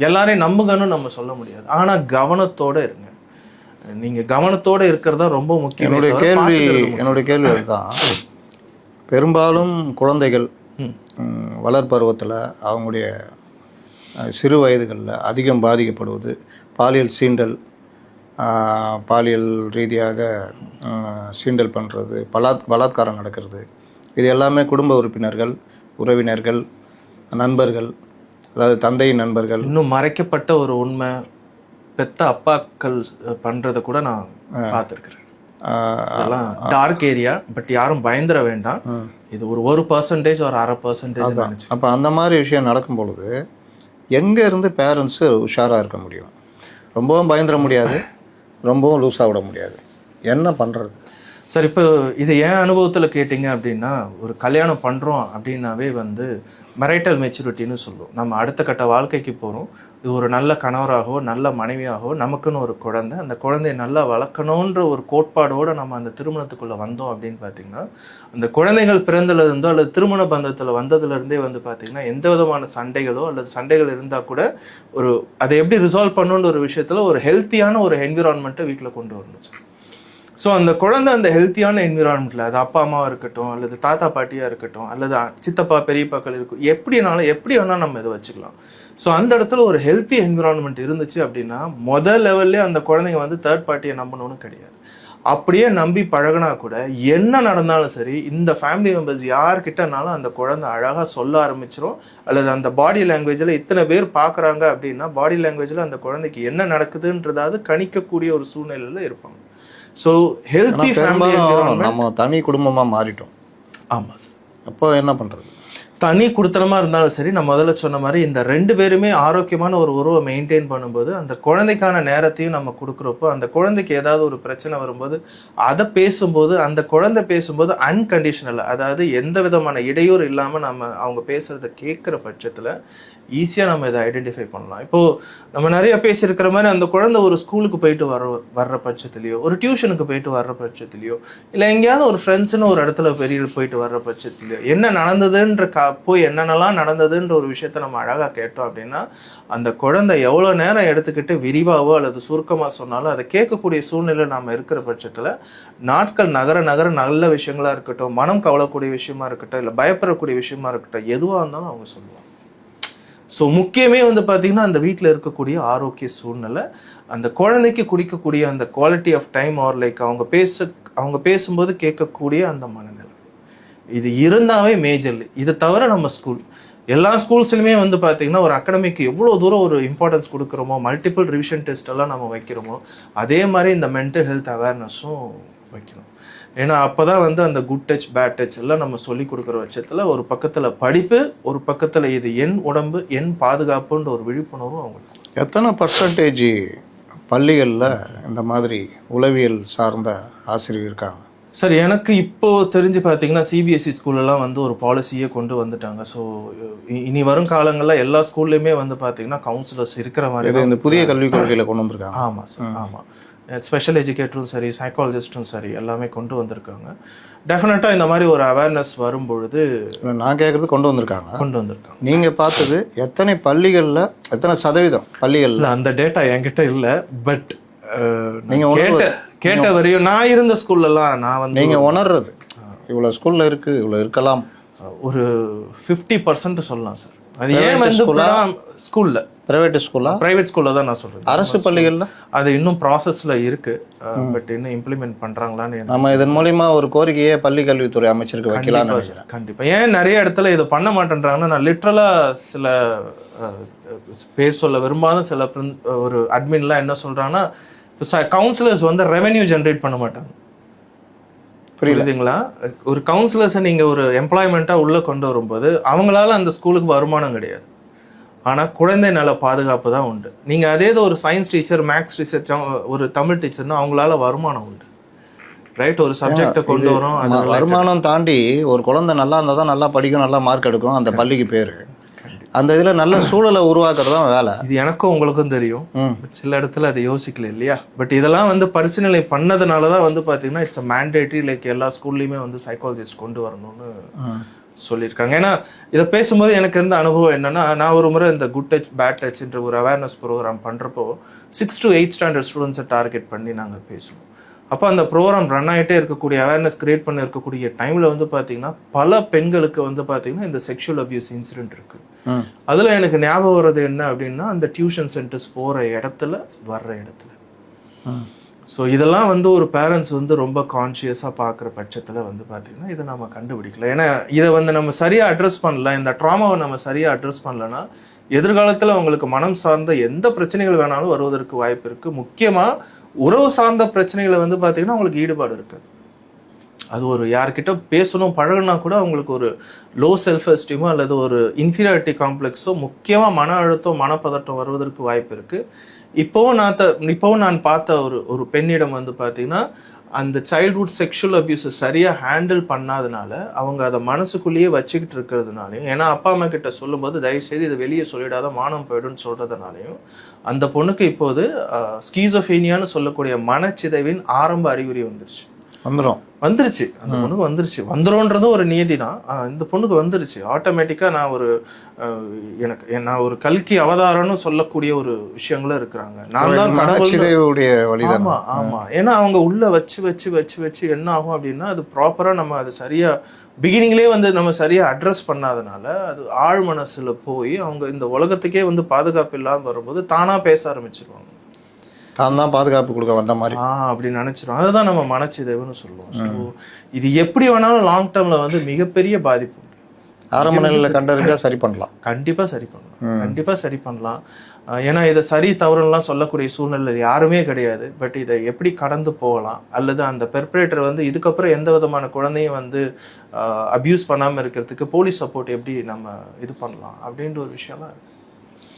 எல்லாரையும் நம்புங்கன்னு நம்ம சொல்ல முடியாது. ஆனால் கவனத்தோடு இருங்க. நீங்கள் கவனத்தோடு இருக்கிறதா ரொம்ப முக்கியம். என்னுடைய கேள்வி அதுதான். பெரும்பாலும் குழந்தைகள் வளர்பருவத்தில் அவங்களுடைய சிறு வயதுகளில் அதிகம் பாதிக்கப்படுவது பாலியல் சீண்டல், பாலியல் ரீதியாக சீண்டல் பண்ணுறது, பலாத்காரம் நடக்கிறது. இது எல்லாமே குடும்ப உறுப்பினர்கள், உறவினர்கள், நண்பர்கள், அதாவது தந்தையின் நண்பர்கள். இன்னும் மறைக்கப்பட்ட ஒரு உண்மை, பெத்த அப்பாக்கள் பண்ணுறதை கூட நான் பார்த்துருக்குறேன். அதெல்லாம் டார்க் ஏரியா, பட் யாரும் பயந்துட வேண்டாம். இது ஒரு 1% ஒரு 0.5%. அப்போ அந்த மாதிரி விஷயம் நடக்கும் பொழுது எங்கே இருந்து பேரண்ட்ஸு உஷாராக இருக்க முடியும்? ரொம்பவும் பயந்துட முடியாது, ரொம்பவும் லூஸாக விட முடியாது. என்ன பண்ணுறது சார்? இப்போ இது என் அனுபவத்தில் கேட்டிங்க அப்படின்னா, ஒரு கல்யாணம் பண்ணுறோம் அப்படின்னாவே வந்து மெரைட்டல் மெச்சூரிட்டின்னு சொல்லுவோம். நம்ம அடுத்த கட்ட வாழ்க்கைக்கு போகிறோம். இது ஒரு நல்ல கணவராகவோ நல்ல மனைவியாகவோ நமக்குன்னு ஒரு குழந்தை, அந்த குழந்தைய நல்லா வளர்க்கணுன்ற ஒரு கோட்பாடோடு நம்ம அந்த திருமணத்துக்குள்ளே வந்தோம் அப்படின்னு பார்த்திங்கன்னா, அந்த குழந்தைகள் பிறந்ததுலேருந்தோ அல்லது திருமண பந்தத்தில் வந்ததுலேருந்தே வந்து பார்த்திங்கன்னா எந்த விதமான சண்டைகளோ அல்லது சண்டைகள் இருந்தால் கூட ஒரு அதை எப்படி ரிசால்வ் பண்ணணுன்ற ஒரு விஷயத்தில் ஒரு ஹெல்த்தியான ஒரு என்விரான்மெண்ட்டை வீட்டில் கொண்டு வரணும் சார். ஸோ அந்த குழந்தை அந்த ஹெல்த்தியான என்விரான்மெண்ட்டில், அது அப்பா அம்மாவாக இருக்கட்டும் அல்லது தாத்தா பாட்டியாக இருக்கட்டும் அல்லது சித்தப்பா பெரியப்பாக்கள் இருக்கும், எப்படி வேணால் நம்ம இதை வச்சுக்கலாம். ஸோ அந்த இடத்துல ஒரு ஹெல்த்தி என்விரான்மெண்ட் இருந்துச்சு அப்படின்னா முதல் லெவல்லே அந்த குழந்தைங்க வந்து தேர்ட் பார்ட்டியை நம்பணும்னு கிடையாது. அப்படியே நம்பி பழகினா கூட என்ன நடந்தாலும் சரி, இந்த ஃபேமிலி மெம்பர்ஸ் யார்கிட்டனாலும் அந்த குழந்தை அழகாக சொல்ல ஆரம்பிச்சிடும். அல்லது அந்த பாடி லாங்குவேஜில் இத்தனை பேர் பார்க்குறாங்க அப்படின்னா பாடி லாங்குவேஜில் அந்த குழந்தைக்கு என்ன நடக்குதுன்றதாவது கணிக்கக்கூடிய ஒரு சூழ்நிலையில் இருப்பாங்க. ஸோ ஹெல்த்தி ஃபேமிலி நம்ம தனி குடும்பமாக மாறிட்டோம். ஆமாம் சார். அப்போ என்ன பண்ணுறது? தனி குடுத்தனமாக இருந்தாலும் சரி, நான் முதல்ல சொன்ன மாதிரி இந்த 2 பேருமே ஆரோக்கியமான ஒரு உறவை மெயின்டைன் பண்ணும்போது அந்த குழந்தைக்கான நேரத்தையும் நம்ம கொடுக்குறப்போ, அந்த குழந்தைக்கு ஏதாவது ஒரு பிரச்சனை வரும்போது அதை பேசும்போது, அந்த குழந்தை பேசும்போது அன்கண்டிஷனல், அதாவது எந்த விதமான இடையூறு இல்லாமல் நம்ம அவங்க பேசுகிறத கேட்குற பட்சத்தில் ஈஸியாக நம்ம இதை ஐடென்டிஃபை பண்ணலாம். இப்போது நம்ம நிறைய பேசியிருக்கிற மாதிரி அந்த குழந்தை ஒரு ஸ்கூலுக்கு போயிட்டு வர்ற பட்சத்துலையோ, ஒரு டியூஷனுக்கு போயிட்டு வர்ற பட்சத்துலையோ, இல்லை எங்கேயாவது ஒரு ஃப்ரெண்ட்ஸுன்னு ஒரு இடத்துல பெரிய போயிட்டு வர்ற பட்சத்துலையோ என்ன நடந்ததுன்ற போய் என்னென்னலாம் நடந்ததுன்ற ஒரு விஷயத்த நம்ம அழகாக கேட்டோம் அப்படின்னா அந்த குழந்தை எவ்வளோ நேரம் எடுத்துக்கிட்டு விரிவாவோ அல்லது சுருக்கமாக சொன்னாலும் அதை கேட்கக்கூடிய சூழ்நிலை நாம் இருக்கிற பட்சத்தில் நாட்கள் நகர நல்ல விஷயங்களாக இருக்கட்டும், மனம் கவலக்கூடிய விஷயமா இருக்கட்டும், இல்லை பயப்படக்கூடிய விஷயமா இருக்கட்டும், எதுவாக இருந்தாலும் அவங்க சொல்லுவாங்க. ஸோ முக்கியமே வந்து பார்த்திங்கன்னா அந்த வீட்டில் இருக்கக்கூடிய ஆரோக்கிய சூழ்நிலை, அந்த குழந்தைக்கு குடிக்கக்கூடிய அந்த quality of time or like அவங்க பேசும்போது கேட்கக்கூடிய அந்த மனநிலை, இது இருந்தாவே மேஜர்லி. இதை தவிர நம்ம எல்லா ஸ்கூல்ஸ்லையுமே வந்து பார்த்திங்கன்னா ஒரு அகாடமிக்கு எவ்வளோ தூரம் ஒரு இம்பார்ட்டன்ஸ் கொடுக்குறோமோ, மல்டிபிள் ரிவிஷன் டெஸ்ட் எல்லாம் நம்ம வைக்கிறோமோ, அதே மாதிரி இந்த மென்டல் ஹெல்த் அவேர்னஸும் வைக்கணும். ஏன்னா அப்போ தான் வந்து அந்த குட் டச் பேட் டச் எல்லாம் நம்ம சொல்லி கொடுக்குற பட்சத்தில் ஒரு பக்கத்தில் படிப்பு, ஒரு பக்கத்தில் இது என் உடம்பு என் பாதுகாப்புன்ற ஒரு விழிப்புணர்வும் அவங்களுக்கு. எத்தனை பர்சன்டேஜ் பள்ளிகளில் இந்த மாதிரி உளவியல் சார்ந்த ஆசிரியர் இருக்காங்க சார்? எனக்கு இப்போது தெரிஞ்சு பார்த்தீங்கன்னா சிபிஎஸ்சி ஸ்கூலெல்லாம் வந்து ஒரு பாலிசியே கொண்டு வந்துட்டாங்க. ஸோ இனி வரும் காலங்களில் எல்லா ஸ்கூல்லையுமே வந்து பார்த்தீங்கன்னா கவுன்சிலர்ஸ் இருக்கிற மாதிரி இந்த புதிய கல்விக் கொள்கையில் கொண்டு வந்திருக்காங்க. ஆமாம் சார், ஆமாம். ஸ்பெஷல் எஜுகேட்டரும் சரி, சைக்காலஜிஸ்ட்டும் சரி, எல்லாமே கொண்டு வந்திருக்காங்க. டெஃபினட்டாக இந்த மாதிரி ஒரு அவேர்னஸ் வரும்பொழுது நான் கேட்குறது கொண்டு வந்திருக்காங்க. நீங்கள் பார்த்தது எத்தனை பள்ளிகளில், எத்தனை சதவீதம் பள்ளிகளில்? அந்த டேட்டா என்கிட்ட இல்லை. பட் நீங்கள் கேட்ட வரையும் நான் இருந்த ஸ்கூல்லலாம் நான் வந்து நீங்கள் உணர்றது இவ்வளோ ஸ்கூலில் இருக்குது, இவ்வளோ இருக்கலாம், ஒரு 50% சொல்லலாம் சார். அது ஏன் வந்து ஸ்கூலில் பிரைவேட் ஸ்கூலில் தான் நான் சொல்கிறேன். அரசு பள்ளிகளில் அது இன்னும் ப்ராசஸில் இருக்குது. பட் இன்னும் இம்ப்ளிமெண்ட் பண்ணுறாங்களான்னு நம்ம இதன் மூலிமா ஒரு கோரிக்கையை பள்ளி கல்வித்துறை அமைச்சருக்கு வைக்கலாம்னு நினைக்கிறேன். கண்டிப்பாக. ஏன் நிறைய இடத்துல இதை பண்ண மாட்டேன்றாங்கன்னா, நான் லிட்ரலாக சில பேர் சொல்ல விரும்பாத சில ஒரு அட்மின்லாம் என்ன சொல்கிறாங்கன்னா, கவுன்சிலர்ஸ் வந்து ரெவென்யூ ஜென்ரேட் பண்ண மாட்டாங்க. புரியுதுங்களா? ஒரு கவுன்சிலர்ஸை நீங்கள் ஒரு எம்ப்ளாய்மெண்ட்டாக உள்ளே கொண்டு வரும்போது அவங்களால அந்த ஸ்கூலுக்கு வருமானம் கிடையாது. ஆனால் குழந்தை நல பாதுகாப்பு தான் உண்டு. நீங்கள் அதே ஒரு சயின்ஸ் டீச்சர், மேக்ஸ் டீச்சர், ஒரு தமிழ் டீச்சர்னா அவங்களால வருமானம் உண்டு. ரைட்? ஒரு சப்ஜெக்டை கொண்டு வரும். வருமானம் தாண்டி ஒரு குழந்தை நல்லா இருந்தால் தான் நல்லா படிக்கும், நல்லா மார்க் எடுக்கும், அந்த பள்ளிக்கு பேர். அந்த இதில் நல்ல சூழலை உருவாக்குறது தான் வேலை. இது எனக்கும் உங்களுக்கும் தெரியும். சில இடத்துல அதை யோசிக்கல இல்லையா? பட் இதெல்லாம் வந்து பரிசீலனை பண்ணதுனால தான் வந்து பார்த்தீங்கன்னா இட்ஸ் மேண்டேட்ரி, லைக் எல்லா ஸ்கூல்லையுமே வந்து சைக்காலஜிஸ்ட் கொண்டு வரணும்னு சொல்லியிருக்காங்க. ஏன்னா இதை பேசும்போது எனக்கு இருந்த அனுபவம் என்னன்னா, நான் ஒரு முறை இந்த குட் டச் பேட் டச்ன்ற ஒரு அவேர்னஸ் ப்ரோக்ராம் பண்ணுறப்போ 6 to 8 ஸ்டாண்டர்ட் ஸ்டூடெண்ட்ஸை டார்கெட் பண்ணி நாங்கள் பேசுவோம். அப்போ அந்த ப்ரோக்ராம் ரன் ஆகிட்டே இருக்கக்கூடிய அவேர்னஸ் கிரியேட் பண்ண இருக்கக்கூடிய டைமில் வந்து பார்த்தீங்கன்னா பல பெண்களுக்கு வந்து பார்த்தீங்கன்னா இந்த செக்ஷுவல் அபியூஸ் இன்சிடென்ட் இருக்குது. அதில் எனக்கு ஞாபகம் வர்றது என்ன அப்படின்னா, அந்த டியூஷன் சென்டர்ஸ் போகிற இடத்துல வர்ற இடத்துல. ஸோ இதெல்லாம் வந்து ஒரு பேரண்ட்ஸ் வந்து ரொம்ப கான்ஷியஸாக பார்க்குற பட்சத்தில் வந்து பார்த்திங்கன்னா இதை நம்ம கண்டுபிடிக்கல. ஏன்னா இதை வந்து நம்ம சரியாக அட்ரஸ் பண்ணல, இந்த ட்ராமாவை நம்ம சரியாக அட்ரஸ் பண்ணலன்னா எதிர்காலத்தில் அவங்களுக்கு மனம் சார்ந்த எந்த பிரச்சனைகள் வேணாலும் வருவதற்கு வாய்ப்பு இருக்குது. முக்கியமாக உறவு சார்ந்த பிரச்சனைகளை வந்து பார்த்திங்கன்னா அவங்களுக்கு ஈடுபாடு இருக்காது. அது ஒரு யார்கிட்ட பேசணும் பழகுனா கூட அவங்களுக்கு ஒரு லோ செல்ஃப் எஸ்டீமோ அல்லது ஒரு இன்ஃபீரியாரிட்டி காம்ப்ளெக்ஸோ, முக்கியமாக மன அழுத்தம், மனப்பதட்டம் வருவதற்கு வாய்ப்பு இருக்குது. இப்போவும் நான் பார்த்த ஒரு பெண்ணிடம் வந்து பார்த்தீங்கன்னா அந்த சைல்ட்ஹுட் செக்ஷுவல் அபியூஸை சரியாக ஹேண்டில் பண்ணாதனால அவங்க அதை மனசுக்குள்ளேயே வச்சுக்கிட்டு இருக்கிறதுனாலையும், ஏன்னா அப்பா அம்மா கிட்ட சொல்லும்போது தயவுசெய்து இதை வெளியே சொல்லிடாத மானம் போயிடும்னு சொல்கிறதுனாலையும் அந்த பொண்ணுக்கு இப்போது ஸ்கீசோஃபீனியான்னு சொல்லக்கூடிய மனச்சிதைவின் ஆரம்ப அறிகுறி வந்துருச்சு. அந்த பொண்ணுக்கு வந்துருச்சு. வந்துரும்ன்றதும் ஒரு நியதி தான். இந்த பொண்ணுக்கு வந்துருச்சு ஆட்டோமேட்டிக்காக. நான் ஒரு கல்கி அவதாரம்னு சொல்லக்கூடிய ஒரு விஷயங்களும் இருக்கிறாங்க. நான் தான் கடவுளுடைய. ஆமா. ஏன்னா அவங்க உள்ள வச்சு என்ன ஆகும் அப்படின்னா, அது ப்ராப்பரா நம்ம அது சரியா பிகினிங்லேயே வந்து நம்ம சரியா அட்ரஸ் பண்ணாதனால அது ஆழ் மனசுல போய் அவங்க இந்த உலகத்துக்கே வந்து பாதுகாப்பு இல்லாமல் வரும்போது தானா பேச ஆரம்பிச்சிருவாங்க. தான் பாதுகாப்பு கொடுக்க வந்த மாதிரி அப்படி நினைச்சிரும். அதுதான் நம்ம மனச்சிதைவுன்னு சொல்லுவோம். ஸோ இது எப்படி வேணாலும் லாங் டேர்ம்ல வந்து மிகப்பெரிய பாதிப்பு. ஆரம்ப நிலையில் கண்டறிஞ்சா சரி பண்ணலாம். கண்டிப்பா சரி பண்ணலாம். ஏன்னா இதை சரி தவறுலாம் சொல்லக்கூடிய சூழ்நிலை யாருமே கிடையாது. பட் இதை எப்படி கடந்து போகலாம், அல்லது அந்த பெர்பரேட்டர் வந்து இதுக்கப்புறம் எந்த விதமான குழந்தையும் வந்து அபியூஸ் பண்ணாமல் இருக்கிறதுக்கு போலீஸ் சப்போர்ட் எப்படி நம்ம இது பண்ணலாம் அப்படின்ற ஒரு விஷயம்லாம் இருக்கு.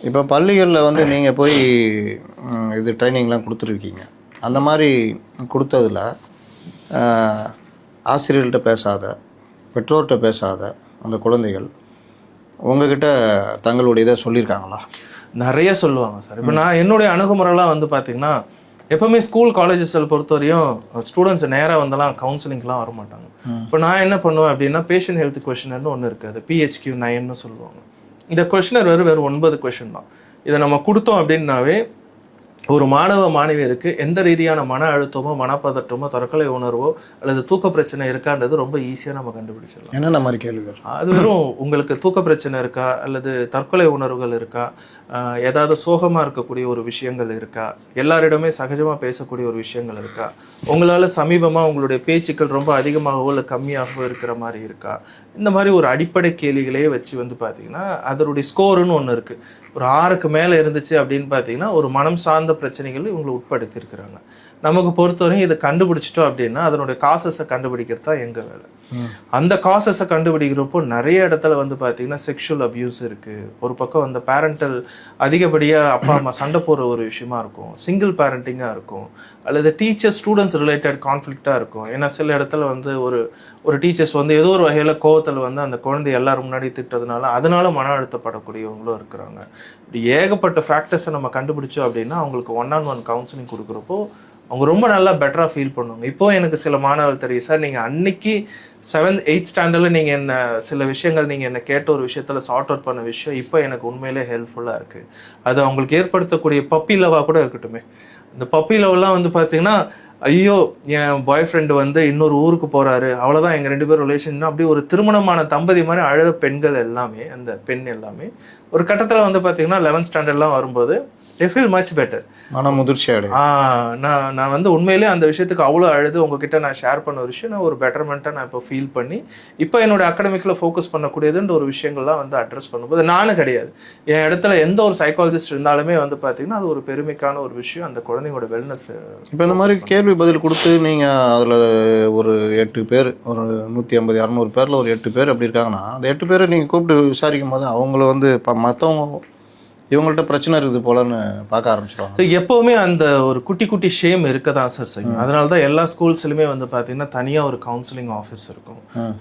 இப்போ பள்ளிகளில் வந்து நீங்கள் போய் இது ட்ரைனிங்லாம் கொடுத்துருக்கீங்க. அந்த மாதிரி கொடுத்ததில் ஆசிரியர்கள்ட்ட பேசாத, பெற்றோர்கிட்ட பேசாத அந்த குழந்தைகள் உங்ககிட்ட தங்களுடைய இதை சொல்லியிருக்காங்களா? நிறைய சொல்லுவாங்க சார். இப்போ நான் என்னுடைய அணுகுமுறைலாம் வந்து பார்த்தீங்கன்னா, எப்போவுமே ஸ்கூல் காலேஜஸில் பொறுத்தவரையும் ஸ்டூடெண்ட்ஸ் நேராக வந்தெல்லாம் கவுன்சிலிங்லாம் வரமாட்டாங்க. இப்போ நான் என்ன பண்ணுவேன் அப்படின்னா, பேஷண்ட் ஹெல்த் கொஷினர்னு ஒன்று இருக்குது. அது PHQ-9ன்னு சொல்லுவாங்க. இந்த கொஷினர் வெறும் 9 கொஷின் தான். இதை நம்ம கொடுத்தோம் அப்படின்னாவே ஒரு மாணவ மாணவியருக்கு எந்த ரீதியான மன அழுத்தமோ, மனப்பதட்டமோ, தற்கொலை உணர்வோ அல்லது தூக்க பிரச்சனை இருக்கான்றது ரொம்ப ஈஸியாக நம்ம கண்டுபிடிச்சிடலாம். என்னென்ன மாதிரி கேள்விகள்? அது வெறும் உங்களுக்கு தூக்க பிரச்சனை இருக்கா, அல்லது தற்கொலை உணர்வுகள் இருக்கா, ஏதாவது சோகமாக இருக்கக்கூடிய ஒரு விஷயங்கள் இருக்கா, எல்லாரிடமே சகஜமாக பேசக்கூடிய ஒரு விஷயங்கள் இருக்கா, உங்களால் சமீபமாக உங்களுடைய பேச்சுக்கள் ரொம்ப அதிகமாகவோ இல்லை கம்மியாகவோ இருக்கிற மாதிரி இருக்கா, இந்த மாதிரி ஒரு அடிப்படை கேள்விகளே வச்சு வந்து பார்த்தீங்கன்னா அதனுடைய ஸ்கோருன்னு ஒன்று இருக்குது. ஒரு 6க்கு மேலே இருந்துச்சு அப்படின்னு பார்த்தீங்கன்னா ஒரு மனம் சார்ந்த பிரச்சனைகள் இவங்களை உட்படுத்தியிருக்கிறாங்க. நமக்கு பொறுத்தவரையும் இதை கண்டுபிடிச்சிட்டோம் அப்படின்னா அதனுடைய காசஸை கண்டுபிடிக்கிறது தான் எங்கள் வேலை. அந்த காசஸை கண்டுபிடிக்கிறப்போ நிறைய இடத்துல வந்து பார்த்தீங்கன்னா செக்ஷுவல் அபியூஸ் இருக்குது. ஒரு பக்கம் அந்த பேரண்டல் அதிகப்படியாக அப்பா அம்மா சண்டை போடுற ஒரு விஷயமா இருக்கும், சிங்கிள் பேரண்டிங்காக இருக்கும், அல்லது டீச்சர் ஸ்டூடெண்ட்ஸ் ரிலேட்டட் கான்ஃப்ளிக்டாக இருக்கும். ஏன்னா சில இடத்துல வந்து ஒரு டீச்சர்ஸ் வந்து ஏதோ ஒரு வகையில் கோவத்தில் வந்து அந்த குழந்தை எல்லாரும் முன்னாடி திட்டதுனால அதனால மன அழுத்தப்படக்கூடியவங்களும் இருக்கிறாங்க. இப்படி ஏகப்பட்ட ஃபேக்டர்ஸை நம்ம கண்டுபிடிச்சோம் அப்படின்னா அவங்களுக்கு 1-on-1 கவுன்சிலிங் கொடுக்குறப்போ அவங்க ரொம்ப நல்லா பெட்டராக ஃபீல் பண்ணுவாங்க. இப்போது எனக்கு சில மாணவர்கள் தெரியும், சார் நீங்கள் அன்னைக்கு 7th 8th ஸ்டாண்டர்டில் நீங்கள் என்ன சில விஷயங்கள் நீங்கள் என்ன கேட்ட ஒரு விஷயத்தில் சார்ட் அவுட் பண்ண விஷயம் இப்போ எனக்கு உண்மையிலே ஹெல்ப்ஃபுல்லாக இருக்குது. அது அவங்களுக்கு ஏற்படுத்தக்கூடிய பப்பி லவாக கூட இருக்கட்டுமே. இந்த பப்பி லவ்லாம் வந்து பார்த்தீங்கன்னா, ஐயோ என் பாய் ஃப்ரெண்டு வந்து இன்னொரு ஊருக்கு போகிறாரு, அவ்வளோதான் எங்கள் 2 பேரும் ரிலேஷன், அப்படி ஒரு திருமணமான தம்பதி மாதிரி அழுத பெண்கள் எல்லாமே, அந்த பெண் எல்லாமே ஒரு கட்டத்தில் வந்து பார்த்தீங்கன்னா 11th ஸ்டாண்டர்ட்லாம் வரும்போது they feel much better. மன முதிர்ச்சி அடையும். நான் வந்து உண்மையிலே அந்த விஷயத்துக்கு அவ்வளோ அழுது உங்ககிட்ட நான் ஷேர் பண்ண ஒரு விஷயம் நான் ஒரு பெட்டர்மெண்ட்டாக நான் இப்போ ஃபீல் பண்ணி இப்போ என்னோட அகாடமிக்கில் ஃபோக்கஸ் பண்ணக்கூடியதுன்ற ஒரு விஷயங்கள்லாம் வந்து அட்ரஸ் பண்ணும்போது நானும் கிடையாது, என் இடத்துல எந்த ஒரு சைக்காலஜிஸ்ட் இருந்தாலுமே வந்து பார்த்தீங்கன்னா அது ஒரு பெருமைக்கான ஒரு விஷயம், அந்த குழந்தைங்களோட வெல்னஸ். இப்போ இந்த மாதிரி கேள்வி பதில் கொடுத்து நீங்கள் அதில் ஒரு 8 பேர், ஒரு 150-200 பேரில் ஒரு 8 பேர் அப்படி இருக்காங்கன்னா அந்த 8 பேரை நீங்கள் கூப்பிட்டு விசாரிக்கும் போது அவங்கள வந்து இப்போ மற்றவங்க இவங்கள்ட்ட பிரச்சனை இருக்குது போலன்னு பார்க்க ஆரம்பிச்சிடுவாங்க. எப்போவுமே அந்த ஒரு குட்டி ஷேம் இருக்க தான் சார் செய்யும். அதனால தான் எல்லா ஸ்கூல்ஸ்லையுமே வந்து பார்த்தீங்கன்னா தனியாக ஒரு கவுன்சிலிங் ஆஃபீஸ் இருக்கும்.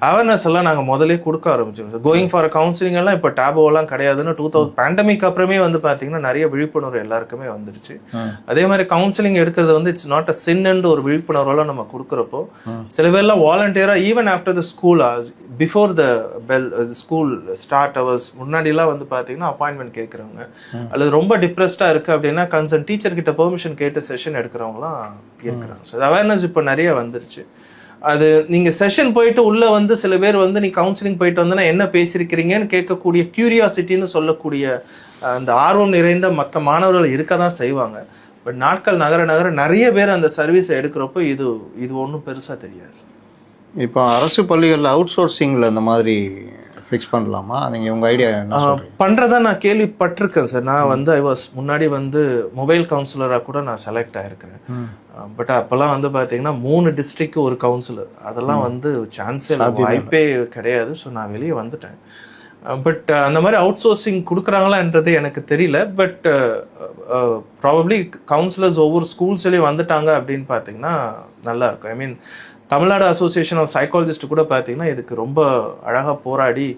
அவேர்னஸ் எல்லாம் நாங்கள் முதலே கொடுக்க ஆரம்பிச்சிருக்கோம். கோயிங் ஃபார் கவுன்சிலிங் எல்லாம் இப்போ டேபோலாம் கிடையாதுன்னு 2000 பேண்டமிக் அப்புறமே வந்து பார்த்தீங்கன்னா நிறைய விழிப்புணர்வு எல்லாருக்குமே வந்துருச்சு. அதே மாதிரி கவுன்சிலிங் எடுக்கிறது வந்து இட்ஸ் நாட் அ சின்னு ஒரு விழிப்புணர்வெல்லாம் நம்ம கொடுக்குறப்போ சில பேர்லாம் வாலண்டியராக even after the school before the bell school start hours முன்னாடிலாம் வந்து பார்த்தீங்கன்னா அப்பாயின்மெண்ட் கேட்குறவங்க, அல்லது ரொம்ப டிப்ரெஸ்டாக இருக்குது அப்படின்னா கன்சர்ன் டீச்சர் கிட்ட பெர்மிஷன் கேட்டு செஷன் எடுக்கிறவங்களாம் இருக்கிறாங்க. ஸோ அவேர்னஸ் இப்போ நிறைய வந்துருச்சு. அது நீங்கள் செஷன் போயிட்டு உள்ளே வந்து சில பேர் வந்து நீ கவுன்சிலிங் போயிட்டு வந்தோன்னா என்ன பேசியிருக்கிறீங்கன்னு கேட்கக்கூடிய க்யூரியாசிட்டின்னு சொல்லக்கூடிய அந்த ஆர்வம் நிறைந்த மற்ற மாணவர்கள் இருக்க தான் செய்வாங்க. பட் நாட்கள் நகர நிறைய பேர் அந்த சர்வீஸை எடுக்கிறப்போ இது ஒன்றும் பெருசாக தெரியாது. இப்போ அரசு பள்ளிகளில் அவுட் சோர்சிங்கில் இந்த மாதிரி ஃபிக்ஸ் பண்ணலாமா? நீங்கள் உங்கள் ஐடியா பண்ணுறதா நான் கேள்விப்பட்டிருக்கேன் சார். நான் வந்து முன்னாடி வந்து மொபைல் கவுன்சிலராக கூட நான் செலக்ட் ஆகிருக்கிறேன். பட் அப்போல்லாம் வந்து பார்த்தீங்கன்னா 3 டிஸ்ட்ரிக்ட் ஒரு கவுன்சிலர், அதெல்லாம் வந்து சான்ஸே வாய்ப்பே கிடையாது. ஸோ நான் வெளியே வந்துட்டேன். பட் அந்த மாதிரி அவுட் சோர்சிங் கொடுக்குறாங்களான்றது எனக்கு தெரியல. பட் ப்ராபப்ளி கவுன்சிலர்ஸ் ஒவ்வொரு ஸ்கூல்ஸ்லேயும் வந்துட்டாங்க அப்படின்னு பார்த்தீங்கன்னா நல்லாயிருக்கும். ஐ மீன் தமிழ்நாடு அசோசியேஷன் ஆஃப் சைக்காலஜிஸ்ட் கூட பார்த்தீங்கன்னா இதுக்கு ரொம்ப அழகாக போராடி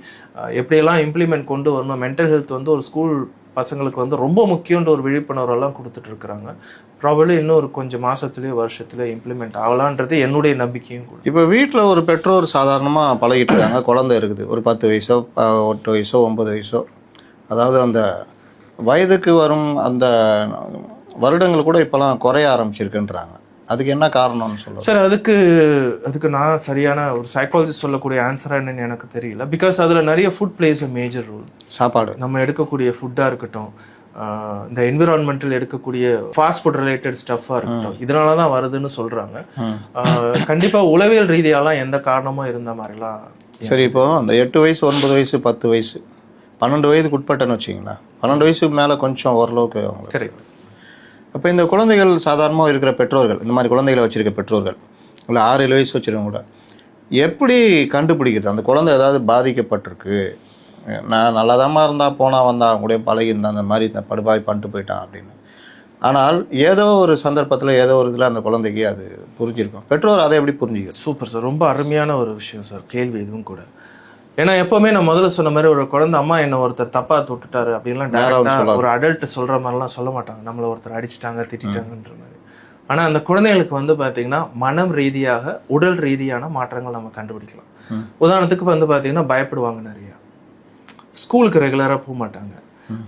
எப்படியெல்லாம் இம்ப்ளிமெண்ட் கொண்டு வரணும், மென்டல் ஹெல்த் வந்து ஒரு ஸ்கூல் பசங்களுக்கு வந்து ரொம்ப முக்கியன்ற ஒரு விழிப்புணர்வெல்லாம் கொடுத்துட்ருக்குறாங்க. ப்ராபப்ளி இன்னும் ஒரு கொஞ்சம் மாதத்துலேயோ வருஷத்துலேயோ இம்ப்ளிமெண்ட் ஆகலான்றது என்னுடைய நம்பிக்கையும் கூட. இப்போ வீட்டில் ஒரு பெற்றோர் சாதாரணமாக பழகிட்டு இருக்காங்க, குழந்தை இருக்குது, ஒரு 10 வயசோ 8 வயசோ 9 வயசோ, அதாவது அந்த வயதுக்கு வரும் அந்த வருடங்கள் கூட இப்போலாம் குறைய ஆரம்பிச்சிருக்குன்றாங்க. அதுக்கு என்ன காரணம்னு சொல்லுங்கள் சார். அதுக்கு நான் சரியான ஒரு சைக்காலஜிஸ்ட் சொல்லக்கூடிய ஆன்சராக என்னன்னு எனக்கு தெரியல. பிகாஸ் அதில் நிறைய food plays a major role. சாப்பாடு நம்ம எடுக்கக்கூடிய ஃபுட்டாக இருக்கட்டும், இந்த என்விரான்மெண்டல் எடுக்கக்கூடிய ஃபாஸ்ட் ஃபுட் ரிலேட்டட் ஸ்டஃப்பாக இருக்கட்டும், இதனால தான் வருதுன்னு சொல்கிறாங்க. கண்டிப்பாக உளவியல் ரீதியாலாம் எந்த காரணமும் இருந்த மாதிரிலாம். சரி, இப்போ அந்த 8 வயசு 9 வயசு 10 வயசு 12 வயதுக்கு உட்பட்டன்னு வச்சிங்களா, 12 வயசுக்கு மேலே கொஞ்சம் ஓரளவுக்கு அவங்களுக்கு கரெக்ட். அப்போ இந்த குழந்தைகள் சாதாரணமாக இருக்கிற பெற்றோர்கள், இந்த மாதிரி குழந்தைகளை வச்சுருக்க பெற்றோர்கள், இல்லை 6-7 வயசு வச்சுருக்கவங்க கூட எப்படி கண்டுபிடிக்கிறது அந்த குழந்தை ஏதாவது பாதிக்கப்பட்டிருக்கு, நான் நல்லாதாம்மா இருந்தால் போனால் வந்தால் கூட பழகியிருந்தேன், அந்த மாதிரி இந்த படுபாய் பண்ணிட்டு போயிட்டான் அப்படின்னு. ஆனால் ஏதோ ஒரு சந்தர்ப்பத்தில் ஏதோ ஒரு இதில் அந்த குழந்தைக்கு அது புரிஞ்சிருக்கும். பெற்றோர் அதை எப்படி புரிஞ்சுக்கிறது? சூப்பர் சார், ரொம்ப அருமையான ஒரு விஷயம் சார் கேள்வி இதுவும் கூட. ஏன்னா எப்போவுமே நான் முதல்ல சொன்ன மாதிரி ஒரு குழந்தை அம்மா என்ன ஒருத்தர் தப்பாக தொட்டுட்டாரு அப்படின்லாம் டேரக்டாக ஒரு அடல்ட் சொல்கிற மாதிரிலாம் சொல்ல மாட்டாங்க. நம்மளை ஒருத்தர் அடிச்சிட்டாங்க திட்டாங்கன்ற மாதிரி. ஆனால் அந்த குழந்தைகளுக்கு வந்து பார்த்தீங்கன்னா மனம் ரீதியாக உடல் ரீதியான மாற்றங்கள் நம்ம கண்டுபிடிக்கலாம். உதாரணத்துக்கு வந்து பார்த்தீங்கன்னா பயப்படுவாங்க, நிறையா ஸ்கூலுக்கு ரெகுலராக போக மாட்டாங்க,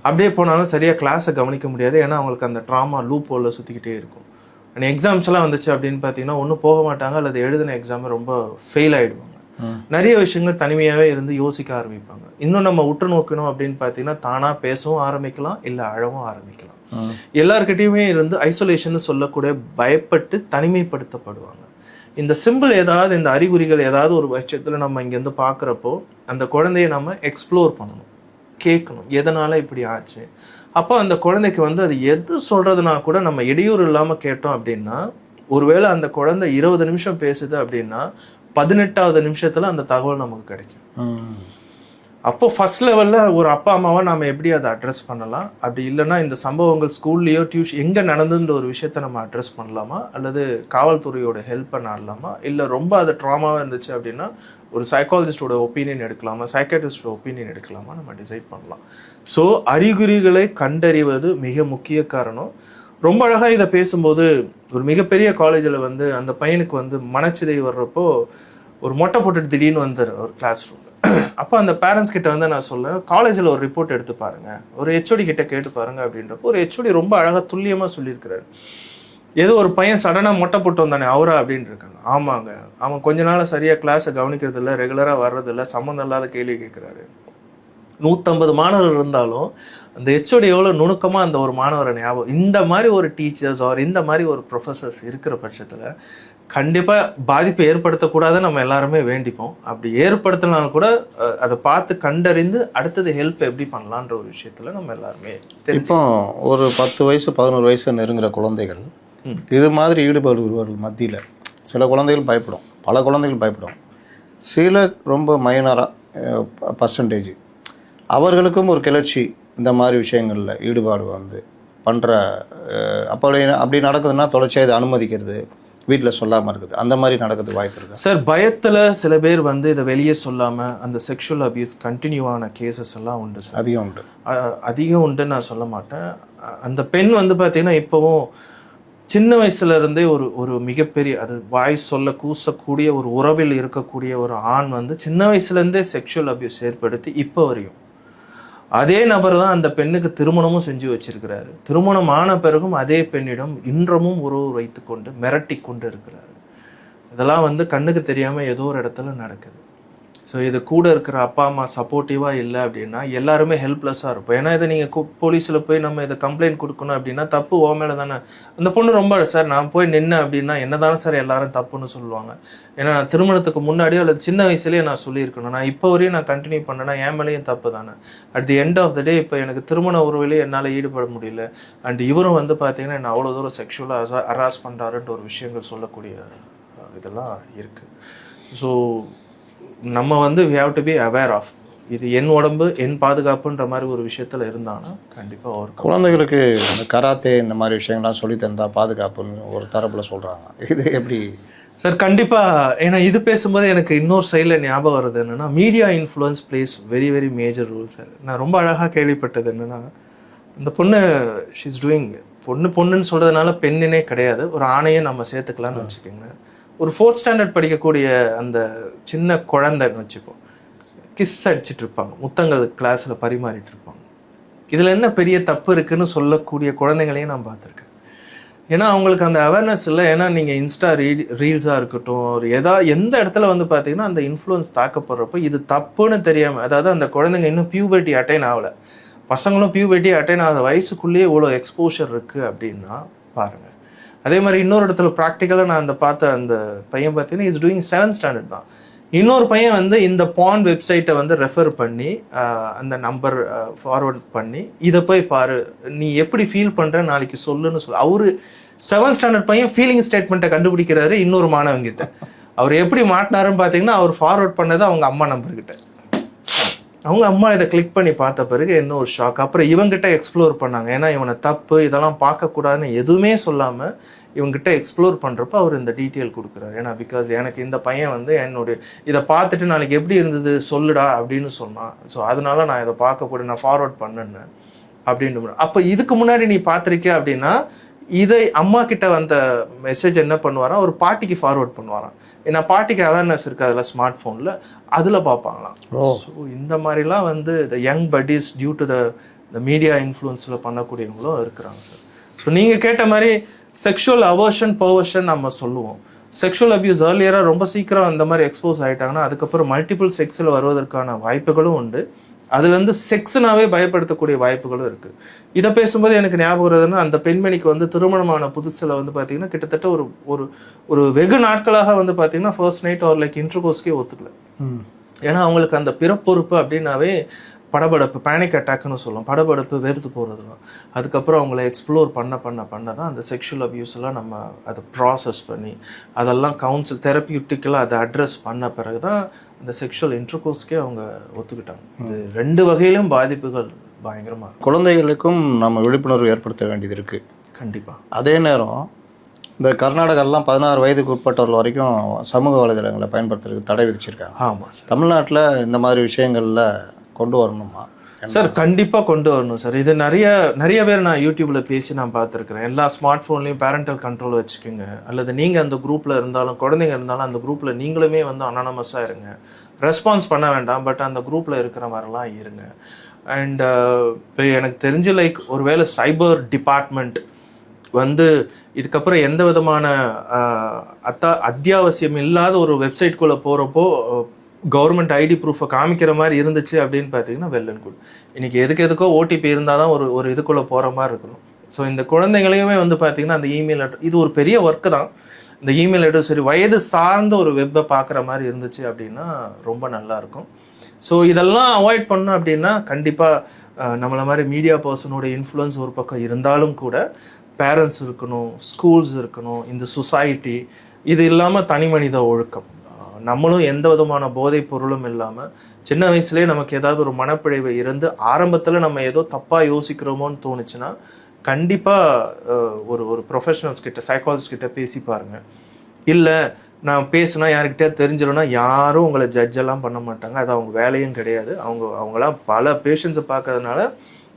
அப்படியே போனாலும் சரியாக கிளாஸை கவனிக்க முடியாது. ஏன்னா அவங்களுக்கு அந்த ட்ராமா லூப் ஹோலில் சுற்றிக்கிட்டே இருக்கும். அண்ட் எக்ஸாம்ஸ்லாம் வந்துச்சு அப்படின்னு பார்த்தீங்கன்னா ஒன்றும் போக மாட்டாங்க, அல்லது எழுதின எக்ஸாம் ரொம்ப ஃபெயில் ஆகிடுவாங்க. நிறைய விஷயங்கள் தனிமையாகவே இருந்து யோசிக்க ஆரம்பிப்பாங்க. இன்னும் நம்ம உற்று நோக்கணும் அப்படின்னு பார்த்தீங்கன்னா தானாக பேசவும் ஆரம்பிக்கலாம், இல்லை அழவும் ஆரம்பிக்கலாம். எல்லாருக்கிட்டையுமே இருந்து ஐசோலேஷன் சொல்லக்கூடிய பயப்பட்டு தனிமைப்படுத்தப்படுவாங்க. இந்த சிம்பிள் ஏதாவது இந்த அறிகுறிகள் ஏதாவது ஒரு பட்சத்தில் நம்ம இங்கேருந்து பார்க்குறப்போ அந்த குழந்தைய நம்ம எக்ஸ்ப்ளோர் பண்ணணும், கேட்கணும் எதனால் இப்படி ஆச்சு. அப்போ அந்த குழந்தைக்கு வந்து அது எது சொல்கிறதுனா கூட நம்ம இடையூறு இல்லாமல் கேட்டோம் அப்படின்னா, ஒருவேளை அந்த குழந்தை 20 நிமிஷம் பேசுது அப்படின்னா 18வது நிமிஷத்தில் அந்த தகவல் நமக்கு கிடைக்கும். அப்போ ஃபர்ஸ்ட் லெவலில் ஒரு அப்பா அம்மாவை நம்ம எப்படி அதை அட்ரஸ் பண்ணலாம், அப்படி இல்லைன்னா இந்த சம்பவங்கள் ஸ்கூல்லையோ டியூஷன் எங்கே நடந்துன்ற ஒரு விஷயத்த நம்ம அட்ரஸ் பண்ணலாமா, அல்லது காவல்துறையோட ஹெல்ப்பை நாடலாமா, இல்லை ரொம்ப அது ட்ராமாவாக இருந்துச்சு அப்படின்னா ஒரு சைக்காலஜிஸ்டோட ஒப்பீனியன் எடுக்கலாமா, சைக்காட்ரிஸ்டோட ஒப்பீனியன் எடுக்கலாமா, நம்ம டிசைட் பண்ணலாம். ஸோ அறிகுறிகளை கண்டறிவது மிக முக்கிய காரணம். ரொம்ப அழகாக இதை பேசும்போது ஒரு மிகப்பெரிய காலேஜில் வந்து அந்த பையனுக்கு வந்து மனச்சிதை வர்றப்போ ஒரு மொட்டை போட்டுட்டு திடீர்னு வந்துரு ஒரு கிளாஸ் ரூம். அப்போ அந்த பேரண்ட்ஸ் கிட்ட வந்து நான் சொல்ல, காலேஜில் ஒரு ரிப்போர்ட் எடுத்து பாருங்க, ஒரு ஹெச்ஓடி கிட்ட கேட்டு பாருங்க அப்படின்றப்போ ஒரு ஹெச்ஓடி ரொம்ப அழகாக துல்லியமாக சொல்லியிருக்கிறாரு. ஏதோ ஒரு பையன் சடனாக மொட்டை போட்டு வந்தானே அவரா அப்படின்னு இருக்காங்க. ஆமாங்க, அவன் கொஞ்ச நாள் சரியாக கிளாஸை கவனிக்கிறது இல்லை, ரெகுலராக வர்றதில்லை, சம்மந்தம் இல்லாத கேள்வி கேட்குறாரு. 150 மாணவர்கள் இருந்தாலும் அந்த ஹெச்ஓடி எவ்வளோ நுணுக்கமாக அந்த ஒரு மாணவரை ஞாபகம். இந்த மாதிரி ஒரு டீச்சர்ஸ் ஆர் இந்த மாதிரி ஒரு ப்ரொஃபஸர்ஸ் இருக்கிற பட்சத்தில் கண்டிப்பாக பாதிப்பை ஏற்படுத்தக்கூடாதுன்னு நம்ம எல்லாருமே வேண்டிப்போம். அப்படி ஏற்படுத்தினாலும் கூட அதை பார்த்து கண்டறிந்து அடுத்தது ஹெல்ப் எப்படி பண்ணலான்ற ஒரு விஷயத்தில் நம்ம எல்லாருமே. இப்போ ஒரு 10 வயசு 11 வயசு நெருங்குற குழந்தைகள் இது மாதிரி ஈடுபடுபவர்கள் மத்தியில் சில குழந்தைகள் பயப்படும், பல குழந்தைகள் பயப்படும், சில ரொம்ப மைனராக பர்சன்டேஜ் அவர்களுக்கும் ஒரு கிளர்ச்சி இந்த மாதிரி விஷயங்களில் ஈடுபாடு வந்து பண்ணுற அப்படி நடக்குதுன்னா தொடர்ச்சியாக இதை அனுமதிக்கிறது, வீட்டில் சொல்லாமல் இருக்குது, அந்த மாதிரி நடக்கிறது வாய்ப்பு இருக்குது சார். பயத்தில் சில பேர் வந்து இதை வெளியே சொல்லாமல் அந்த செக்ஷுவல் அபியூஸ் கண்டினியூ ஆன கேசஸ் எல்லாம் உண்டு சார். அதிகம் உண்டுன்னு நான் சொல்ல மாட்டேன். அந்த பெண் வந்து பார்த்தீங்கன்னா இப்போவும் சின்ன வயசுலேருந்தே ஒரு மிகப்பெரிய அது வாய் சொல்ல கூசக்கூடிய ஒரு உறவில் இருக்கக்கூடிய ஒரு ஆண் வந்து சின்ன வயசுலேருந்தே செக்ஷுவல் அபியூஸ் ஏற்படுத்தி இப்போ வரையும் அதே நபர் தான் அந்த பெண்ணுக்கு திருமணமும் செஞ்சு வச்சிருக்கிறாரு. திருமணம் ஆன பிறகும் அதே பெண்ணிடம் இன்றமும் உறவு வைத்து கொண்டு மிரட்டி கொண்டு இருக்கிறாரு. இதெல்லாம் வந்து கண்ணுக்கு தெரியாமல் ஏதோ ஒரு இடத்துல நடக்குது. ஸோ இது கூட இருக்கிற அப்பா அம்மா சப்போர்ட்டிவாக இல்லை அப்படின்னா எல்லாருமே ஹெல்ப்லெஸ்ஸாக இருப்போம். ஏன்னா இதை நீங்கள் போலீஸில் போய் நம்ம இதை கம்ப்ளைண்ட் கொடுக்கணும் அப்படின்னா தப்பு ஓ மேலே தானே. அந்த பொண்ணு ரொம்ப சார் நான் போய் நின்று அப்படின்னா என்ன தானே சார் எல்லாரும் தப்புன்னு சொல்லுவாங்க. ஏன்னா நான் திருமணத்துக்கு முன்னாடியோ அல்லது சின்ன வயசுலேயே நான் சொல்லியிருக்கணும், நான் இப்போ வரையும் நான் கண்டினியூ பண்ணேன்னா என் மேலேயும் தப்பு தானே. At the end of the day இப்போ எனக்கு திருமண உறவிலே என்னால் ஈடுபட முடியல, அண்ட் இவரும் வந்து பார்த்தீங்கன்னா என்ன அவ்வளோ தூரம் செக்ஷுவலாக ஹராஸ் பண்ணுறாருன்ற ஒரு விஷயங்கள் சொல்லக்கூடிய இதெல்லாம் இருக்குது. ஸோ நம்ம வந்து we have to be aware of இது என் உடம்பு என் பாதுகாப்புன்ற மாதிரி ஒரு விஷயத்தில் இருந்தாங்கன்னா கண்டிப்பாக ஒரு குழந்தைகளுக்கு இந்த கராத்தே இந்த மாதிரி விஷயங்கள்லாம் சொல்லி தந்தா பாதுகாப்புன்னு ஒரு தரப்பில் சொல்கிறாங்க. இது எப்படி சார்? கண்டிப்பாக. ஏன்னா இது பேசும்போது எனக்கு இன்னொரு சைடில் ஞாபகம் வருது என்னென்னா, media influence plays very very major role sir. நான் ரொம்ப அழகாக கேள்விப்பட்டது என்னென்னா, இந்த பொண்ணு ஷீஸ் டூயிங், பொண்ணுன்னு சொல்கிறதுனால பெண்ணினே கிடையாது, ஒரு ஆணையை நம்ம சேர்த்துக்கலாம்னு வச்சுக்கோங்க. ஒரு 4th ஸ்டாண்டர்ட் படிக்கக்கூடிய அந்த சின்ன குழந்தைன்னு வச்சுப்போம், கிஸ் அடிச்சுட்டு இருப்பாங்க, முத்தங்கள் கிளாஸில் பரிமாறிட்டு இருப்பாங்க. இதில் என்ன பெரிய தப்பு இருக்குன்னு சொல்லக்கூடிய குழந்தைங்களையும் நான் பார்த்துருக்கேன். ஏன்னா அவங்களுக்கு அந்த அவேர்னஸ் இல்லை. ஏன்னா நீங்கள் இன்ஸ்டா ரீல்ஸாக இருக்கட்டும், ஒரு எந்த இடத்துல வந்து பார்த்தீங்கன்னா அந்த இன்ஃப்ளூயன்ஸ் தாக்கப்படுறப்போ இது தப்புன்னு தெரியாமல், அதாவது அந்த குழந்தைங்க இன்னும் பியூபர்ட்டி அட்டைன் ஆகலை, பசங்களும் பியூபர்ட்டி அட்டைன் ஆகாத வயசுக்குள்ளேயே இவ்வளோ எக்ஸ்போஷர் இருக்குது அப்படின்னா பாருங்கள். அதே மாதிரி இன்னொரு இடத்துல ப்ராக்டிக்கலாக நான் பார்த்த அந்த பையன் பார்த்தீங்கன்னா இஸ் டூயிங் 7th ஸ்டாண்டர்ட் தான். இன்னொரு பையன் வந்து இந்த பான் வெப்சைட்டை வந்து ரெஃபர் பண்ணி அந்த நம்பர் ஃபார்வர்ட் பண்ணி இதை போய் பாரு, நீ எப்படி ஃபீல் பண்ணுற நாளைக்கு சொல்லுன்னு அவரு 7th ஸ்டாண்டர்ட் பையன் ஃபீலிங் ஸ்டேட்மெண்ட்டை கண்டுபிடிக்கிறாரு இன்னொரு மாணவங்கிட்ட. அவர் எப்படி மாட்டினாருன்னு பார்த்தீங்கன்னா, அவர் ஃபார்வர்ட் பண்ணது அவங்க அம்மா நம்பர்கிட்ட. அவங்க அம்மா இதை கிளிக் பண்ணி பார்த்த பிறகு என்ன ஒரு ஷாக். அப்புறம் இவங்கிட்ட எக்ஸ்ப்ளோர் பண்ணாங்க. ஏன்னா இவனை தப்பு இதெல்லாம் பார்க்கக்கூடாதுன்னு எதுவுமே சொல்லாமல் இவங்ககிட்ட எக்ஸ்ப்ளோர் பண்ணுறப்ப அவர் இந்த டீட்டெயில் கொடுக்குறாரு. ஏன்னா பிகாஸ் எனக்கு இந்த பையன் வந்து என்னுடைய இதை பார்த்துட்டு நாளைக்கு எப்படி இருந்தது சொல்லுடா அப்படின்னு சொன்னான், ஸோ அதனால நான் இதை பார்க்கக்கூடாது, நான் ஃபார்வர்ட் பண்ணேன்னு அப்படின்னு. அப்போ இதுக்கு முன்னாடி நீ பார்த்துருக்கே அப்படின்னா, இதை அம்மா கிட்ட வந்த மெசேஜ் என்ன பண்ணுவாராம், ஒரு பாட்டிக்கு ஃபார்வர்ட் பண்ணுவாராம். ஏன்னா பாட்டிக்கு அவேர்னஸ் இருக்குது அதில், ஸ்மார்ட் ஃபோனில் அதில் பார்ப்பாங்களாம். ஸோ இந்த மாதிரிலாம் வந்து the young buddies due to the media இன்ஃப்ளூயன்ஸில் பண்ணக்கூடியவங்களும் இருக்கிறாங்க சார். ஸோ நீங்கள் கேட்ட மாதிரி செக்ஷுவல் அவர்ஷன் பர்வர்ஷன் நம்ம சொல்லுவோம். செக்ஷுவல் அபியூஸ் ஏர்லியராக ரொம்ப சீக்கிரம் அந்த மாதிரி எக்ஸ்போஸ் ஆகிட்டாங்கன்னா அதுக்கப்புறம் மல்டிபிள் செக்ஸில் வருவதற்கான வாய்ப்புகளும் உண்டு. அதுலேருந்து செக்ஸ்னாவே பயப்படுத்தக்கூடிய வாய்ப்புகளும் இருக்குது. இதை பேசும்போது எனக்கு ஞாபகம் வருதுன்னா, அந்த பெண்மணிக்கு வந்து திருமணமான புதுசில் வந்து பார்த்தீங்கன்னா கிட்டத்தட்ட ஒரு ஒரு ஒரு வெகு நாட்களாக வந்து பார்த்தீங்கன்னா ஃபர்ஸ்ட் நைட் ஒரு லைக் இன்டர்கோர்ஸ்க்கே ஒத்துக்கல. ஏன்னா அவங்களுக்கு அந்த பிறப்பொறுப்பு அப்படின்னாவே படபடப்பு, பேனிக் அட்டாக்னு சொல்லுவோம், படபடப்பு, வெறுத்து போகிறதுலாம். அதுக்கப்புறம் அவங்கள எக்ஸ்ப்ளோர் பண்ண தான் அந்த செக்ஷுவல் அப்யூஸ்லாம் நம்ம அதை ப்ராசஸ் பண்ணி அதெல்லாம் கவுன்சில் தெரப்பியூட்டிக்கலாக அதை அட்ரஸ் பண்ண பிறகு தான் அந்த செக்ஷுவல் இன்டர்கோர்ஸ்க்கே அவங்க ஒத்துக்கிட்டாங்க. இது 2 வகையிலும் பாதிப்புகள் பயங்கரமாக. குழந்தைகளுக்கும் நம்ம விழிப்புணர்வு ஏற்படுத்த வேண்டியது இருக்குது கண்டிப்பாக. அதே நேரம் இந்த கர்நாடகாலாம் 16 வயதுக்கு உட்பட்டவர்கள் வரைக்கும் சமூக வலைதளங்களை பயன்படுத்துறதுக்கு தடை விதிச்சிருக்காங்க. ஆமாம் சார். தமிழ்நாட்டில் இந்த மாதிரி விஷயங்களில் கொண்டு வரணுமா சார்? கண்டிப்பாக கொண்டு வரணும் சார். இது நிறைய பேர் நான் யூடியூப்பில் பேசி நான் பார்த்துருக்குறேன். எல்லா ஸ்மார்ட் ஃபோன்லேயும் பேரண்டல் கண்ட்ரோல் வச்சுக்கோங்க, அல்லது நீங்கள் அந்த குரூப்பில் இருந்தாலும் குழந்தைங்க இருந்தாலும் அந்த குரூப்பில் நீங்களுமே வந்து அனானமஸாக இருங்க, ரெஸ்பான்ஸ் பண்ண வேண்டாம், பட் அந்த குரூப்பில் இருக்கிற மாதிரிலாம் இருங்க. அண்ட் இப்போ எனக்கு தெரிஞ்சு லைக் ஒருவேளை சைபர் டிபார்ட்மெண்ட் வந்து இதுக்கப்புறம் எந்த விதமான அத்தியாவசியம் இல்லாத ஒரு வெப்சைட்குள்ளே போகிறப்போ கவர்மெண்ட் ஐடி ப்ரூஃபை காமிக்கிற மாதிரி இருந்துச்சு அப்படின்னு பார்த்தீங்கன்னா வெல் அண்ட் குட். இன்றைக்கி எதுக்கோ ஓடிபி இருந்தால் தான் ஒரு இதுக்குள்ளே போகிற மாதிரி இருக்கணும். ஸோ இந்த குழந்தைங்களையுமே வந்து பார்த்தீங்கன்னா அந்த இமெயில் அட்ரஸ், இது ஒரு பெரிய ஒர்க்கு தான். இந்த இமெயில் அட்ரஸ் சரி வயது சார்ந்த ஒரு வெப்பை பார்க்குற மாதிரி இருந்துச்சு அப்படின்னா ரொம்ப நல்லாயிருக்கும். ஸோ இதெல்லாம் அவாய்ட் பண்ணோம் அப்படின்னா கண்டிப்பாக நம்மளை மாதிரி மீடியா பர்சனோட இன்ஃப்ளூயன்ஸ் ஒரு பக்கம் இருந்தாலும் கூட பேரண்ட்ஸ் இருக்கணும், ஸ்கூல்ஸ் இருக்கணும், இந்த சொசைட்டி, இது இல்லாமல் தனி மனித ஒழுக்கம், நம்மளும் எந்த விதமான போதைப் பொருளும் இல்லாமல் சின்ன வயசுலேயே நமக்கு ஏதாவது ஒரு மனப்பிழைவு இருந்து ஆரம்பத்தில் நம்ம ஏதோ தப்பாக யோசிக்கிறோமோன்னு தோணுச்சுன்னா கண்டிப்பாக ஒரு ப்ரொஃபஷனல்ஸ் கிட்ட, சைக்காலஜிஸ்ட் கிட்ட பேசி பாருங்கள். இல்லை நான் பேசுனா யாருக்கிட்டே தெரிஞ்சிடும்னா யாரும் உங்களை ஜட்ஜெல்லாம் பண்ண மாட்டாங்க, அது அவங்க வேலையும் கிடையாது. அவங்களாம் பல பேஷண்ட்ஸை பார்க்கறதுனால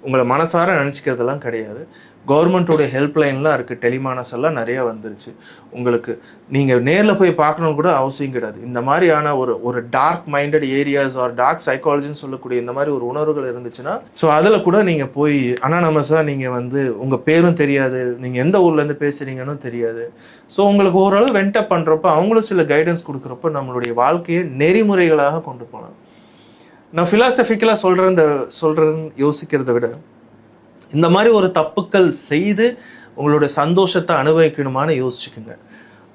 உங்களை மனசார நினச்சிக்கிறதெல்லாம் கிடையாது. கவர்மெண்ட்டோடைய ஹெல்ப்லைன்லாம் இருக்குது, டெலிமானஸ் எல்லாம் நிறையா வந்துருச்சு. உங்களுக்கு நீங்கள் நேரில் போய் பார்க்கணுன்னு கூட அவசியம் கிடையாது. இந்த மாதிரியான ஒரு dark minded areas or dark சைக்காலஜின்னு சொல்லக்கூடிய இந்த மாதிரி ஒரு உணர்வுகள் இருந்துச்சுன்னா ஸோ அதில் கூட நீங்கள் போய் அனானமஸாக நீங்கள் வந்து உங்கள் பேரும் தெரியாது, நீங்கள் எந்த ஊர்லேருந்து பேசுகிறீங்கன்னு தெரியாது. ஸோ உங்களுக்கு ஓரளவு வென்டப் பண்ணுறப்போ அவங்களும் சில கைடன்ஸ் கொடுக்குறப்போ நம்மளுடைய வாழ்க்கையை நெறிமுறைகளாக கொண்டு போகலாம். நான் ஃபிலாசபிக்கலாக சொல்கிறேன்னு யோசிக்கிறத விட இந்த மாதிரி ஒரு தப்புக்கள் செய்து உங்களோட சந்தோஷத்தை அனுபவிக்கணுமான்னு யோசிச்சுக்குங்க.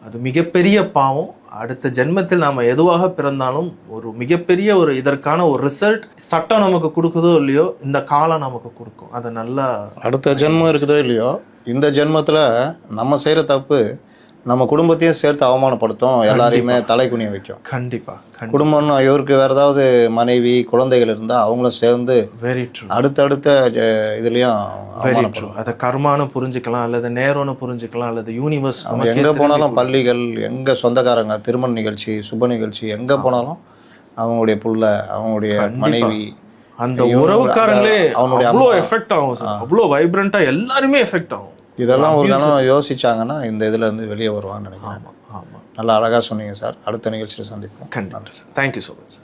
அது மிகப்பெரிய பாவம். அடுத்த ஜென்மத்தில் நாம் எதுவாக பிறந்தாலும் ஒரு மிகப்பெரிய இதற்கான ஒரு ரிசல்ட் சட்டம் நமக்கு கொடுக்குதோ இல்லையோ இந்த காலம் நமக்கு கொடுக்கும். அதை நல்லா அடுத்த ஜென்மம் இருக்குதோ இல்லையோ இந்த ஜென்மத்தில் நம்ம செய்கிற தப்பு நம்ம குடும்பத்தையும் சேர்த்து அவமானப்படுத்தும், எல்லாரையுமே தலைக்குனிய வைக்கும். கண்டிப்பா குடும்பம்னு இவருக்கு வேறு ஏதாவது மனைவி குழந்தைகள் இருந்தால் அவங்களும் சேர்ந்து வெரி ட்ரூ அடுத்தடுத்த இதுலேயும் வெரி ட்ரூ. அதை கர்மானு புரிஞ்சுக்கலாம், அல்லது நேரோன்னு புரிஞ்சுக்கலாம், அல்லது யூனிவர்ஸ். எங்கே போனாலும் பள்ளிகள், எங்கே சொந்தக்காரங்க, திருமண நிகழ்ச்சி, சுப நிகழ்ச்சி, எங்கே போனாலும் அவங்களுடைய புள்ள, அவங்களுடைய மனைவி, அந்த உறவுக்காரங்களே அவனுடைய அவ்வளோ எஃபெக்ட் ஆகும் சார். அவ்வளோ வைப்ரண்ட்டாக எல்லாருமே எஃபெக்ட் ஆகும். இதெல்லாம் ஒரு கணம் யோசிச்சாங்கன்னா இந்த இதில் இருந்து வெளியே வருவான்னு நினைக்கிறேன். ஆமாம். நல்லா அழகாக சொன்னீங்க சார். அடுத்த நிகழ்ச்சியில் சந்திப்போம். கண்டிப்பாக சார். Thank you so much.